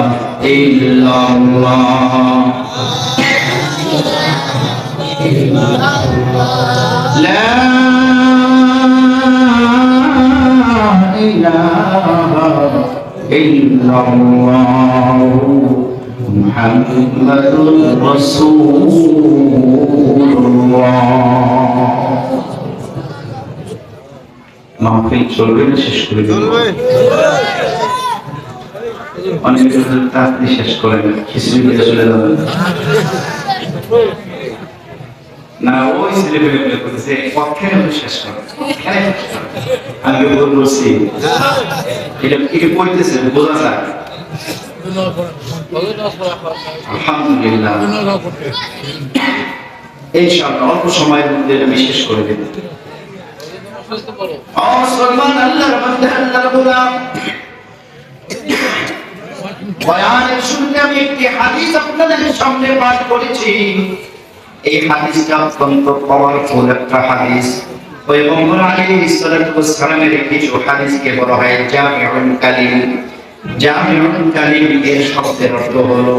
Speaker 1: ইল্লাল্লাহ, লা ইলাহা ইল্লাল্লাহ মুহাম্মাদুর রাসূলুল্লাহ। মাহফিল চলবে না শেষ করে দেব? অনেকে তাড়াতাড়ি শেষ করে খিচুড়ি দিয়ে চলে যাবে না, ওই ছেলেপেলে করতেছে পক্ষের শেষ করে। আমি বলছি এটা কি করতেছে বোঝা যায়। আলহামদুলিল্লাহ, ইনশাআল্লাহ অল্প সময়ের মধ্যে আমি শেষ করে দেব। মুসলমান, আল্লাহর বান্দা, আল্লাহর গোলাম, বয়ানের শুরুতে আমি একটি হাদিস আপনাদের সামনে পাঠ করেছি। এই হাদিসটা অত্যন্ত পাওয়ারফুল একটা হাদিস। পয়গম্বর আলাইহিস সালাতু ওয়াস সালামের কিছু হাদিসকে বলা হয় জামিউল কালিম। জামিউল কালিম এর শব্দের অর্থ হলো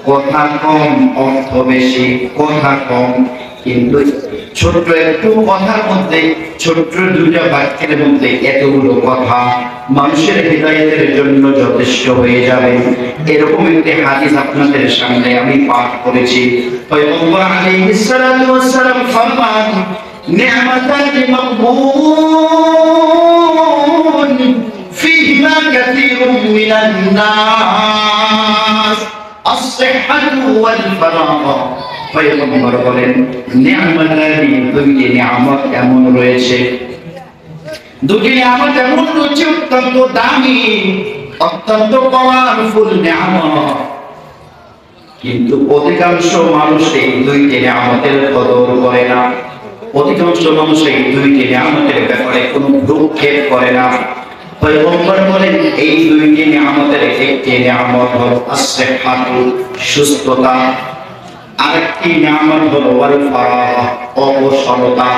Speaker 1: কথা কম, অর্থ বেশি। কথা কম, কিন্তু ছোট্ট একটু কথার মধ্যে, ছোট্ট দুইটা বাক্যের মধ্যে এতগুলো কথা মানুষের হৃদয়ের জন্য যথেষ্ট হয়ে যাবে। এরকম একটি হাদিস আপনাদের সামনে আমি পাঠ করেছি। পয়গম্বর আলাইহিস সালাতু ওয়াস সালাম ফরমান, নি'মাতানি মাগবুন ফীহিমা কাসীরুম মিনান নাস। আস-সিহহাতু ওয়াল ফারাগ। পয়গম্বর বলেন নি'মাতানি, দুইটি নিয়ামত এমন রয়েছে, দুটি নিয়ামত এমন রয়েছে অত্যন্ত দামি, অত্যন্ত পাওয়ারফুল নিয়ামত, কিন্তু অধিকাংশ মানুষ এই দুইটি নিয়ামতের কদর করে না। অধিকাংশ মানুষ এই দুইটি নিয়ামতের ব্যাপারে কোনো ভ্রুক্ষেপ করে না। পয়গম্বর বলেন এই দুইটি নিয়ামতের একটি নিয়ামত হলো আস-সিহহাতু, সুস্থতা, আরেকটি নিয়ামত হলো ওয়াল ফারাগ, অবসরতা।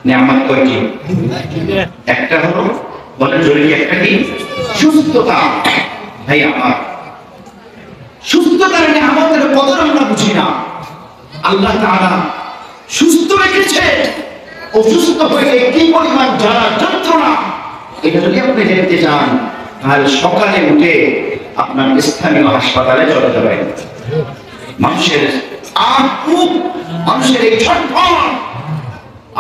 Speaker 1: নিয়ামত কয়টি? একটা হলো, বলেন জোরে, একটা কি? সুস্থতা। ভাই আমার, সুস্থতার নিয়ামতের কদর আমরা বুঝি না। আল্লাহ তাআলা সুস্থ রেখেছে, অসুস্থ হয়ে কি পরিমাণ জ্বালা যন্ত্রণা, এটা যদি আপনি দেখতে চান আর সকালে উঠে আপনার স্থানীয় হাসপাতালে চলে যাবেন। মানুষের মানুষের এই ছটফট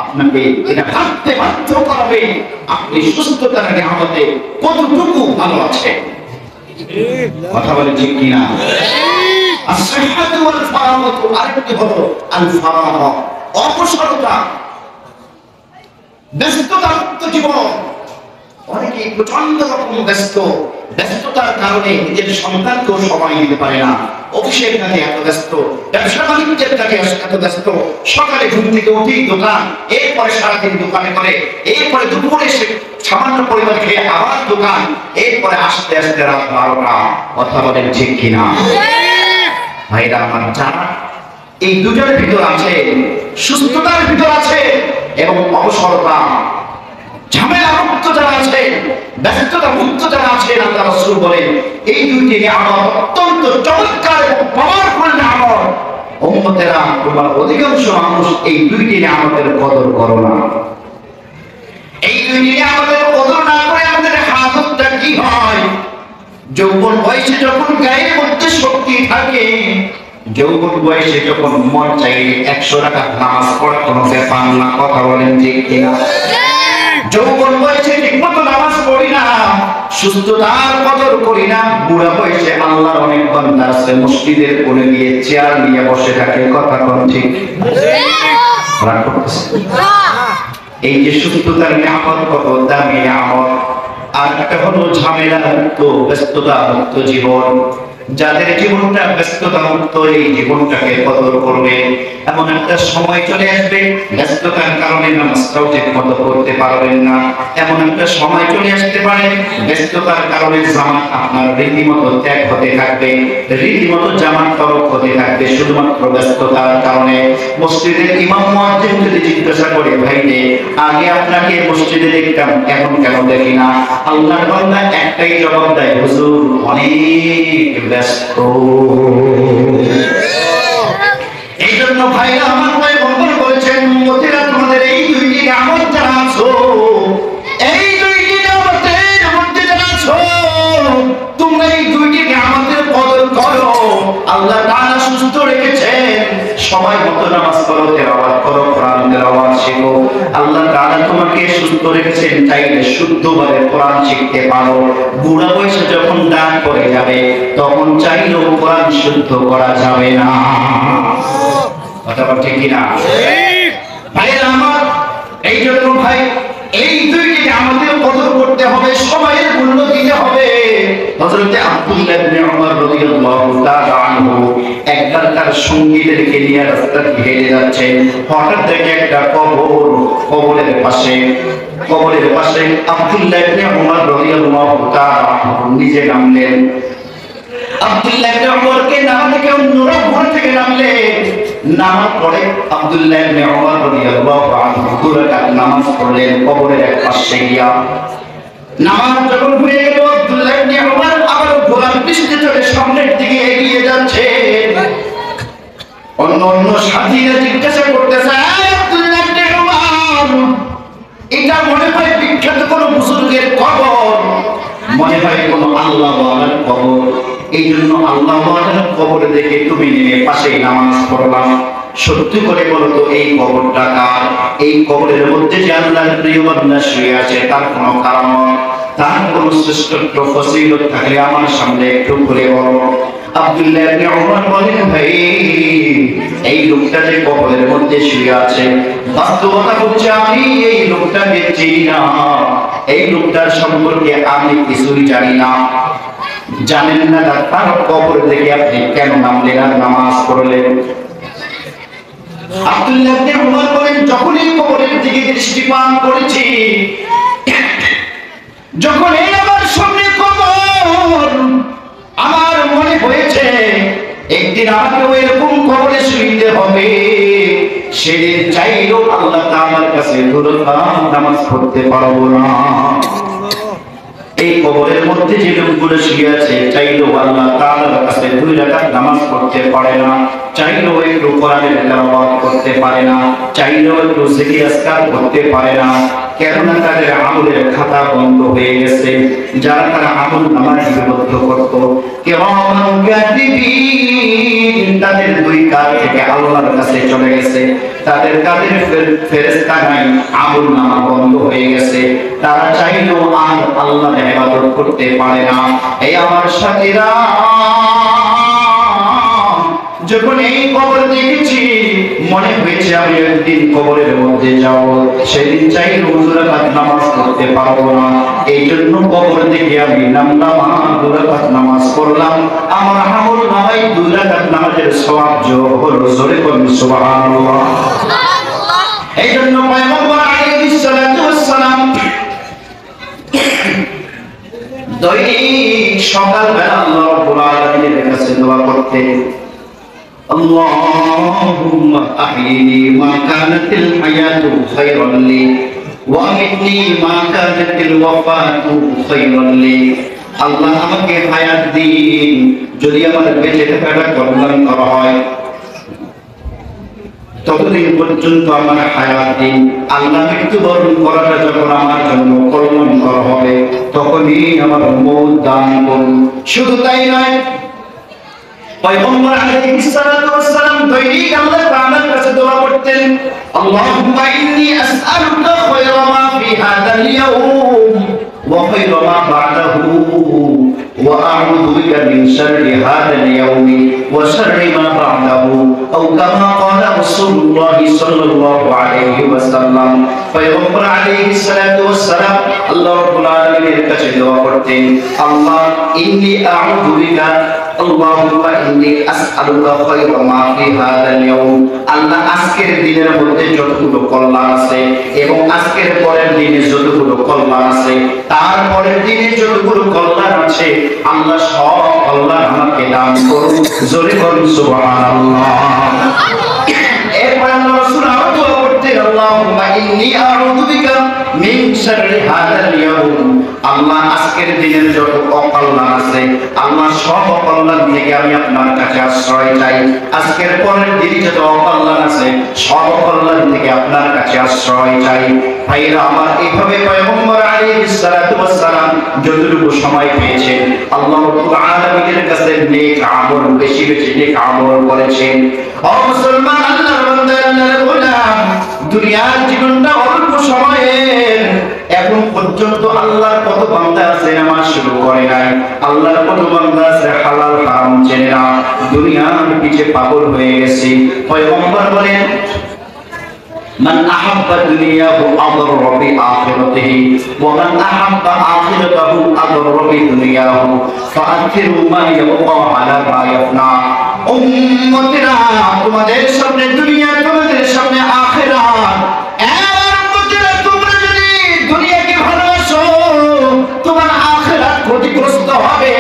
Speaker 1: আপনাকে এটা ভাবতে বাধ্য করাবে আপনি সুস্থতার নিয়ামতে কতটুকু ভালো আছে। কথা বলে ঠিক কিনা? আস-সিহহাতু ওয়াল ফারাগ, আরেকটি হলো আল ফারাগ, অবসরতা, ব্যস্ততা মুক্ত জীবন। অনেকে প্রচন্ড রকম ব্যস্ততার কারণে নিজের সন্তানকেও সময় দিতে পারে না, অফিসের কাজে এত ব্যস্ত, ব্যবসা বাণিজ্যের কাজে এত ব্যস্ত, সকালে ঘুম থেকে উঠেই দোকান, এরপরে সারাদিন দোকানে করে, এরপরে দুপুরে সে সামান্য পরিমাণ খেয়ে আবার দোকান, এরপরে আস্তে আস্তে রাত 12টা। কথা বলেন ঠিক কিনা? ভাইরা আমার, যারা এই দুটার ভিতর আছে, সুস্থতার ভিতর আছে এবং অবসরতা, ঝামেলা মুক্ত যারা আছে, ব্যস্ততা মুক্ত যারা আছে, আল্লাহ রাসূল বলেন এই দুইটি নিয়ামত অত্যন্ত চমৎকার এবং পাওয়ারফুল নিয়ামত। উম্মতেরা, তোমরা অধিকাংশ মানুষ এই দুইটি নিয়ামতের কদর করো না। এই দুইটি নিয়ামতের কদর না করে আমাদের হালতটা কি হয়? যৌবন বয়সে যখন গায়ের মধ্যে শক্তি থাকে, যৌবন বয়সে যখন মন চাইলে 100 রাকাত নামাজ পড়া কোনো ব্যাপার না। কথা বলেন ঠিক কিনা? যৌবন বয়সে ঠিকমতো নামাজ পড়ি না, সুস্থতার কদর করি না, বুড়া বয়সে আল্লাহর অনেক বান্দা আছে মসজিদের কোণে গিয়ে চেয়ার নিয়ে বসে থাকে। কথা কোন ঠিক? রাগ করতেছে? এই যে সুস্থতার নিয়ামত কত দামি নিয়ামত। আর একটা হলো ঝামেলা মুক্ত, ব্যস্ততা মুক্ত জীবন। যাদের জীবনটা ব্যস্ততা মুক্ত, এই জীবনটাকে কদর করবে। এমন একটা সময় চলে আসবে ব্যস্ততার কারণে নামাজটাও ঠিক মতো করতে পারবেন না। এমন একটা সময় চলে আসতে পারে ব্যস্ততার কারণে জামাত আপনার রীতিমতো ত্যাগ হতে থাকবে, রীতিমতো জামাত তরক হতে থাকবে, শুধুমাত্র ব্যস্ততার কারণে। মসজিদের ইমাম মুয়াজ্জিন যদি জিজ্ঞাসা করে, ভাইরে আগে আপনাকে মসজিদে দেখতাম, এখন কেন দেখি না? আল্লাহর বান্দা একটাই জবাব দেয়, হুজুর অনেক ব্যস্ত। এই জন্য ভাইরা আমার পয়গম্বর বলেছেন, উম্মতেরা তোমাদের এই দুইটি নিয়ামত যারা আছো, এই দুইটি নিয়ামতের মধ্যে যারা আছো, তোমরা এই দুইটি নিয়ামতের কদর করো। আল্লাহ তাআলা সুস্থ রেখেছেন, সময় মতো নামাজ পড়ো, তেলাওয়াত করো, কোরআন তেলাওয়াত শিখো। আল্লাহ তাআলা তোমাকে সুস্থ রেখেছেন, চাইলে শুদ্ধভাবে কোরআন শিখতে পারো। বুড়া বয়সে যখন দান করে যাবে তখন চাইলেও কোরআন শুদ্ধ করা যাবে না। কথা ঠিক কিনা? ভাইরা আমার, এই জন্য ভাই এই দুইটি আমাদের কদর করতে হবে, সময়ের মূল্য দিতে হবে। হযরত আব্দুল্লাহ ইবনে উমর রাদিয়াল্লাহু তাআলা আনহু একবার তার সঙ্গীদেরকে নিয়ে রাস্তা দিয়ে হেঁটে যাচ্ছেন, হঠাৎ দেখে একটা কবরের পাশে আব্দুল্লাহ ইবনে উমর রাদিয়াল্লাহু তাআলা নিজে নামলেন। আব্দুল্লাহ ইবনে উমরকে নামাতে কেউ ঘর থেকে নামলেন। নামাজ পড়ে আব্দুল্লাহ ইবনে উমর রাদিয়াল্লাহু আনহু দুরাকাত নামাজ পড়লেন কবরের এক পাশে গিয়া। নামাজ যখন হয়ে গেল, আব্দুল্লাহ ইবনে উমর আবার ঘোড়ার পিঠে চড়ে সামনের দিকে এগিয়ে যাচ্ছে। অন্য সাথীরা জিজ্ঞাসা করতেছে, আব্দুল্লাহ ইবনে উমর, এটা মনে হয় বিখ্যাত কোন বুজুর্গের কবর, মনে হয় কোন আল্লাহ ওয়ালার কবর, এই জন্য আল্লাহ ওয়ালার কবর দেখে তুমি নেমে পাশে নামাজ পড়লাম। সত্যি করে বলো তো এই কবরটা কার? এই কবরের মধ্যে যে আল্লাহর প্রিয় বান্দা শুয়ে আছে তার কোনো কারণ, তার কোনো শ্রেষ্ঠত্ব ফজিলত থাকলে আমার সামনে একটু খুলে বলো। আব্দুল্লাহ ইবনে উমর বলেন, ভাই এই লোকটা যে কবরের মধ্যে শুয়ে আছে, বাস্তবতা হচ্ছে আমি এই লোকটাকে চিনি না, এই লোকটার সম্পর্কে আমি কিছুই জানি না। জানেন না তার কবর থেকে আপনি কেন নামলেন আর নামাজ পড়লেন? আব্দুল্লাহ ইবনে উমর বলেন, যখনই কবরের দিকে দৃষ্টিপাত করেছি, যখন এই আমার সামনে কবর, আমার মনে হয়েছে একদিন আমাকেও এরকম কবরে শুইতে হবে। সেদিন চাইলেও আল্লাহ তাআলার কাছে নামাজ পড়তে পারবো না। এই কবরের মধ্যে যে লোকগুলো শুয়ে আছে, চাইলেও আল্লাহ তাআলার কাছে 2 রাকাত নামাজ পড়তে পারে না, চাইলেও একটু কোরআনের তেলাওয়াত করতে পারে না, চাইলেও একটু জিকির আজকার করতে পারে না। কেননা তাদের আমলের খাতা বন্ধ হয়ে গেছে। যারা তারা আমল নামা লিপিবদ্ধ করত, কিরামান কাতিবিন, তাদের 2 কাঁধ থেকে আল্লাহর কাছে চলে গেছে। তাদের কাঁধের ফেরেশতা নাই, আমল নামা বন্ধ হয়ে গেছে। তারা চাইলেও আর আল্লাহর ইবাদত করতে পারে না। এই আমার সাথীরা, যখন এই কবর দেখেছি, মনে হয়েছে আমি একদিন কবরের মধ্যে যাব, সেদিন চাইলে 2 রাকাত নামাজ পড়তে পারবো না। এই জন্য কবর দেখে আমি নামলাম, 2 রাকাত নামাজ পড়লাম। আমার আমল নামায় 2 রাকাত নামাজের সওয়াব যোগ হলো। জোরে বলুন সুবহানাল্লাহ। এই জন্য পয়গম্বর আলাইহিস সালাতু ওয়াস সালাম দৈনিক সকালবেলা আল্লাহ রাব্বুল আলামিনের কাছে দোয়া করতেন, আল্লাহুম্মা আহইনি মা কানাতিল হায়াতু খায়রান লি ওয়া আমিতনি মা কানাতিল ওয়াফাতু খায়রান লি। আল্লাহ আমাকে হায়াত দিন যদি আমার বেঁচে থাকাটা কল্যাণকর হয়, ততদিন পর্যন্ত আমার হায়াত দিন। আল্লাহ মৃত্যুবরণ করাটা যখন আমার জন্য কল্যাণকর হবে, তখনই আমার মৌত দান করুন। শুধু তাই নয়, পয়গম্বর আলাইহিস সালাতু ওয়াস সালাম দৈনিক আল্লাহ তাআলার কাছে দোয়া করতেন, আল্লাহুম্মা ইন্নী আসআলুকা খায়রা মা ফি হাযাল ইয়াউম ওয়া খায়রা মা বা'দাহু ওয়া আ'উযু বিকা মিন শাররি হাযাল ইয়াউমি ওয়া শাররি মা বা'দাহু আও কামা ক্বালা রাসূলুল্লাহ সাল্লাল্লাহু আলাইহি ওয়াসাল্লাম। পয়গম্বর আলাইহিস সালাতু ওয়াস সালাম আল্লাহ রাব্বুল আলামিনের কাছে দোয়া করতেন, আল্লাহ ইন্নী আ'উযু বিকা, আল্লাহুম্মা ইন্নী আসআলুকা খায়রা মা ফি হাযাল ইয়াউম। আল্লাহ আজকের দিনের মধ্যে যতগুলো কল্যাণ আছে এবং আজকের পরের দিনে যতগুলো কল্যাণ আছে, তার পরের দিনে যতগুলো কল্যাণ আছে, আল্লাহ সব কল্যাণ আমাকে দান করুন। জোরে বলুন সুবহানাল্লাহ। এরপর আল্লাহ রাসূল আরো দোয়া করতেন, আল্লাহুম্মা ইন্নী আউযু বিকা মিন শাররি হাযাল ইয়াউম। আল্লাহ আজকের দিনের যত অকল্যাণ আছে, আল্লাহ সব অকল্যাণ থেকে আমি আপনার কাছে আশ্রয় চাই। আজকের পরের দিনে যত অকল্যাণ আছে, সব অকল্যাণ থেকে আপনার কাছে আশ্রয় চাই। ভাইরা আমার, এইভাবে পয়গম্বর আলাইহিস সালাতু ওয়াস সালাম যতটুকু সময় পেয়েছেন, আল্লাহ রাব্বুল আলামিনের কাছে নেক আমল, বেশি বেশি নেক আমল করেছেন। ও মুসলমান, আল্লাহর বান্দা, আল্লাহর গোলাম, দুনিয়ার জীবনটা অল্প সময়ের। এখন পর্যন্ত আল্লাহর কত বান্দা আছে নামাজ শুরু করে নাই, আল্লাহর কত বান্দা আছে হালাল হারাম চেনে না, দুনিয়ার পিছে পাগল হয়ে গেছে। পয়গম্বর বলেন, মান আহাব্বা দুনিয়াহু আদররা বি আখিরাতিহি ওয়া মান আহাব্বা আখিরাতাহু আদররা বি দুনিয়াহু ফাআখিরু মা ইয়াবকা আলা মা ইয়াফনা। উম্মতিরা, তোমাদের সামনে দুনিয়া, তোমাদের সামনে আখিরাত। উম্মতিরা, তোমরা যদি দুনিয়াকে ভালোবাসো, তোমার আখিরাত ক্ষতিগ্রস্ত হবে,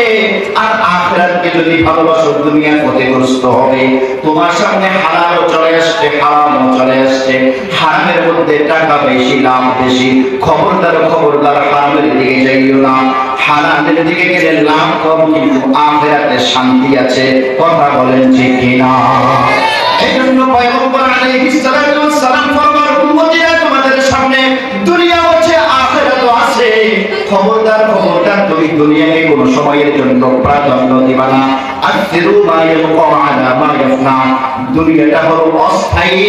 Speaker 1: আর আখিরাতকে যদি ভালোবাসো, দুনিয়া ক্ষতিগ্রস্ত হবে। তোমার সামনে হালালও চলে আসছে, হারামও চলে আসছে। হারামের মধ্যে টাকা বেশি, লাভ বেশি। খবরদার খবরদার, হারামের দিকে যাইও না। হারামের দিকে গেলে লাভ কম, কিন্তু আখিরাতে শান্তি আছে। কথা বলেন ঠিক কিনা? এজন্য পয়গম্বর আলাইহিস সালাতু ওয়াস সালাম ফরমান, উম্মতিরা, তোমাদের সামনে দুনিয়া আছে, আখিরাতও আছে। খবরদার খবরদার, তুমি দুনিয়াকে কোনো সময়ের জন্য প্রাধান্য দিবা না। আখিরু মা ইয়াবকা আলা মা ইয়াফনা। দুনিয়াটা হলো অস্থায়ী,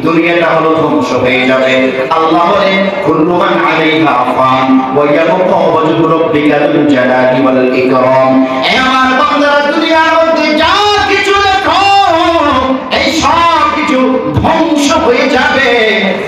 Speaker 1: দুনিয়াটা হলো ধ্বংস হয়ে যাবে। আল্লাহ বলেন, কুল্লু মান আলাইহা ফান ওয়া ইয়াবকা ওয়াজহু রাব্বিকা যুল জালালি ওয়াল ইকরাম। এ আমার বান্দারা, দুনিয়ার মধ্যে হয়ে যাবে,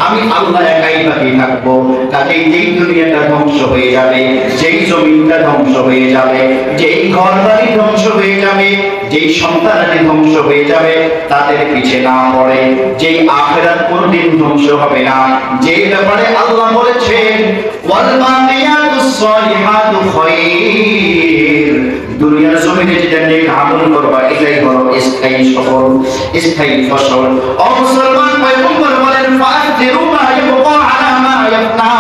Speaker 1: আমি আল্লাহ একাই বাকি থাকবো। কাজেই যেই দুনিয়াটা ধ্বংস হয়ে যাবে, যেই জমিনটা ধ্বংস হয়ে যাবে, যেই ঘর বাড়ি ধ্বংস হয়ে যাবে, যেই সন্তানাদি ধ্বংস হয়ে যাবে, তাদের পিছে না পড়ে যেই আখিরাত কোনদিন ধ্বংস হবে না, যেই ব্যাপারে আল্লাহ বলেছেন ওয়াল বাকিয়াতুস সালিহাতু খায়র, দুনিয়ার জমিনে যেটা নেক আমল করবা এটাই হলো স্থায়ী সফল, স্থায়ী ফসল। ও মুসলমান পয়গম্বর বলেন ফাআতিরু মা ইয়াবকা আলা মা ইয়াফনা,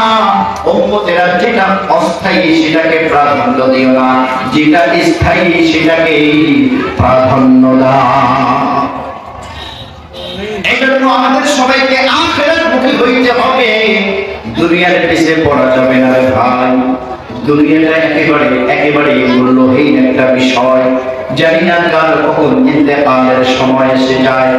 Speaker 1: উম্মতেরা যেটা অস্থায়ী সেটাকে প্রাধান্য দিও না, যেটা স্থায়ী সেটাকে প্রাধান্য দাও। এইজন্য আমাদের সবাইকে আখিরাতমুখী হইতে হবে, দুনিয়ার পিছে পড়া যাবে না রে ভাই। দুনিয়াটা একেবারে মূল্যহীন একটা বিষয়। জানি না কার কখন ইন্তেকালের সময় এসে যায়।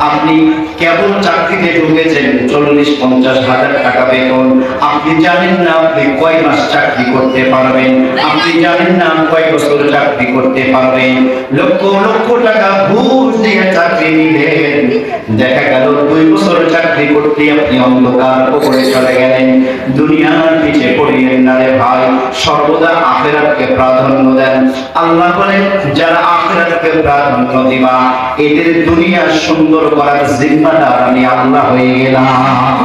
Speaker 1: আপনি কেবল চাকরিতে ঢুকেছেন, 40-50 হাজার টাকা বেতন, আপনি জানেন না আপনি কয় মাস চাকরি করতে পারবেন, আপনি জানেন না কয় বছর চাকরি করতে পারবেন। লক্ষ লক্ষ টাকা ঘুষ দিয়ে চাকরি নিলেন, দেখা গেল 2 বছর চাকরি করতে আপনি অন্ধকার কবরে চলে গেলেন। দুনিয়ার পিছে পড়িয়েন না রে ভাই, সর্বদা আখিরাতকে প্রাধান্য দেন। আল্লাহ বলেন যারা আখিরাতকে প্রাধান্য দিবা, এদের দুনিয়া সুন্দর করার জিম্মাদার আমি আল্লাহ হয়ে গেলাম।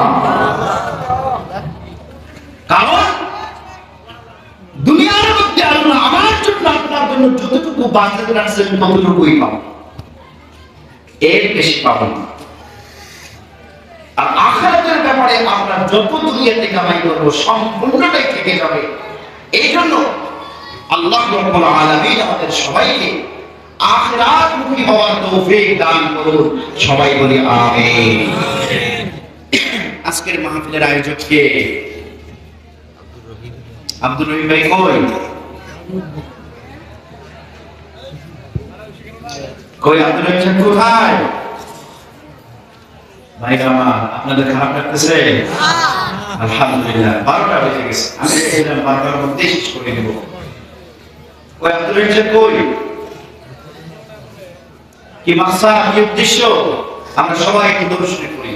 Speaker 1: কারণ দুনিয়ার মধ্যে আল্লাহ আমার জন্য আপনার জন্য যতটুকু বাঁচাতে রাখছেন ততটুকুই পাবো, এর বেশি পাবো না। আর আখিরাতের ব্যাপারে আমরা যত দুনিয়াতে কামাই করবো সম্পূর্ণটাই থেকে যাবে। এই জন্য আল্লাহ রাব্বুল আলামিন আমাদের সবাইকে আখিরাতমুখী হওয়ার তৌফিক দান করুন। সবাই বলি আমিন। আজকের মাহফিলের আয়োজক কে? আব্দুর রহিম ভাই কই? কই আব্দুর রহিম কোথায়? ভাই আমার আপনাদের খারাপ লাগতেছে? আলহামদুলিল্লাহ 12টা বেজে গেছে, আমি এলাম 12টার মধ্যে শেষ করে দেব। কই আব্দুর রহিম কই? কি মাকসাদ, কি উদ্দেশ্য? আমরা সবাই একটু দরুদ শরীফ পড়ি।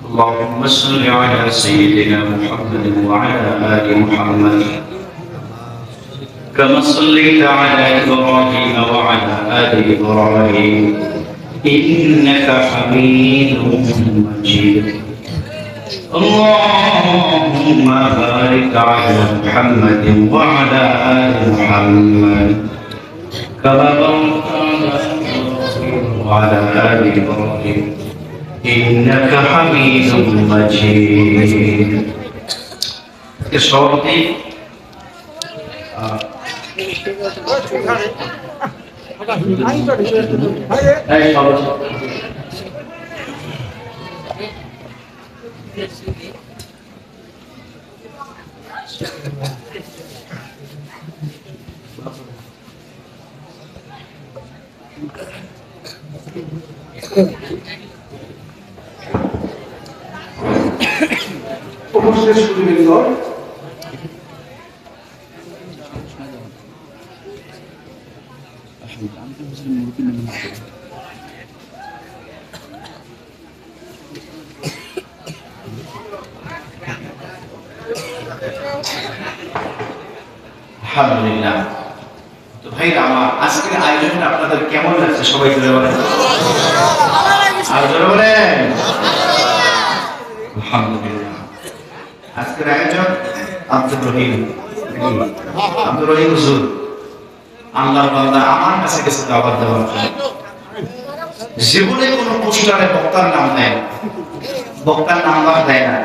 Speaker 1: আল্লাহুম্মা সাল্লি আলা সাইয়্যিদিনা মুহাম্মাদিন ওয়া আলা আলি মুহাম্মাদ কামা সাল্লাইতা আলা ইব্রাহিম ওয়া আলা আলি ইব্রাহিম ইন্নাকা হামিদুম মাজিদ। আল্লাহুম্মা বারিক আলা মুহাম্মাদিন ওয়া আলা আলি মুহাম্মাদ কামা বারাকতা وعلى آل إبراهيم إنك حميد مجيد. الشرطي
Speaker 2: উপস্থিত সুধীবৃন্দ,
Speaker 1: আলহামদুলিল্লাহ। তো ভাই আমার আজকের আয়োজনটা আপনাদের কেমন লাগছে? সবাই জোরে বলেন, আর জোরে বলেন আলহামদুলিল্লাহ। আজকের আয়োজন আব্দুর রহিম হুজুর, আল্লাহর বান্দা, আমার কাছে গেছে দাওয়াত দেওয়ার জন্য। জীবনে কোনো পোস্টারে বক্তার নাম দেয় না, বক্তার নাম্বার দেয় না।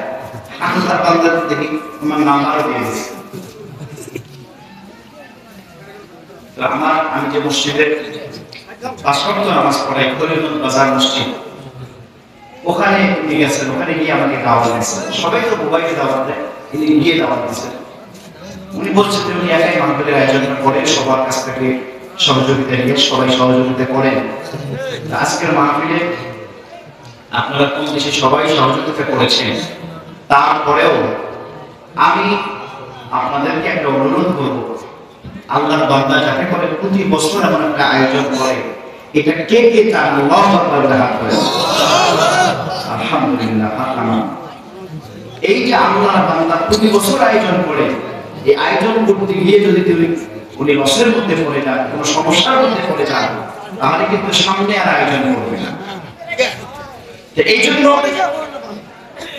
Speaker 1: আল্লাহর বান্দা দেখি আমার নাম্বারও দিয়ে দিয়েছে। তো আমি যে মসজিদে 5 ওয়াক্ত নামাজ পড়াই, করিমগঞ্জ বাজার মসজিদ, ওখানে উনি গেছেন, ওখানে গিয়ে আমাকে দাওয়াত দিয়েছেন। সবাই তো মোবাইলে দাওয়াত দেয়, তিনি গিয়ে দাওয়াত দিয়েছেন। উনি বলছেন যে উনি একাই মাহফিলের আয়োজন করে, সবার কাছ থেকে সহযোগিতা নিয়ে সবাই সহযোগিতা করেন। আজকের মাহফিলে আপনারা কম বেশি সবাই সহযোগিতা করেছেন। তারপরেও আমি আপনাদেরকে একটা অনুরোধ করব, আল্লাহর বান্দা যাকে করে প্রতি বছর এমন একটা আয়োজন করে, এটা কে কে চান? আল্লাহু আকবার, হাত করে আলহামদুলিল্লাহ ফাতামা। এই যে আল্লাহর বান্দা প্রতি বছর আয়োজন করে, এই আয়োজন করতে গিয়ে যদি উনি লসের মধ্যে পড়ে যান, কোনো সমস্যার মধ্যে পড়ে যান, তাহলে কিন্তু সামনে আর আয়োজন করবে না।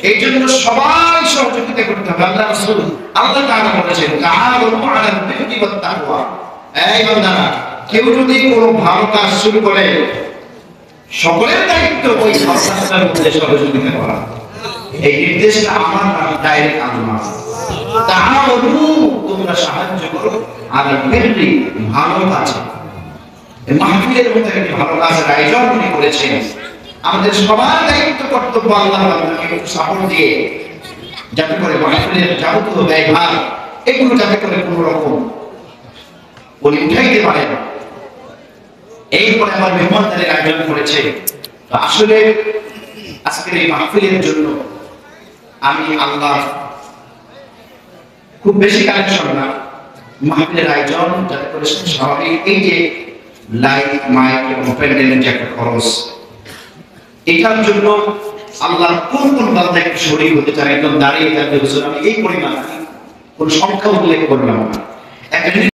Speaker 1: এই জন্য সবাই সহযোগিতা করতে হবে। আল্লাহ রাসূল আল্লাহ তাআলা বলেছেন, তাআলু আলাল বিররি ওয়াত তাকওয়া। এই বান্দারা, কেউ যদি কোনো ভালো কাজ শুরু করে, সকলের দায়িত্ব ওই ভালো কাজটার মধ্যে সহযোগিতা করা। এই নির্দেশটা আমার না, ডাইরেক্ট আল্লাহ। তাআলু, তোমরা সাহায্য করো আলাল বিররি, ভালো কাজে। এই মাহফিলের মধ্যে একটি ভালো কাজের আয়োজন উনি করেছেন। আমাদের সবার দায়িত্ব কর্তব্য আল্লাহর বান্দাকে একটু সাপোর্ট দিয়ে, যাতে করে মাহফিলের যাবতীয় ব্যয়ভার এগুলো যাতে করে কোনো রকম উনি উঠাইতে পারেন। এরপরে আমার মেহমানদারের আয়োজন করেছে। তো আসলে আজকের এই মাহফিলের জন্য আমি আল্লাহ খুব বেশি কালেকশন না, মাহফিলের আয়োজন যাতে করে স্বাভাবিক, এই যে লাইট মাইক এবং প্যান্ডেলের যে একটা খরচ, এটার জন্য আল্লাহর কোন কোন বান্দা একটু শরীর হতে চান, একদম দাঁড়িয়ে থাকবে, আমি এই পরিমাণ কোন সংখ্যা উল্লেখ করলাম না।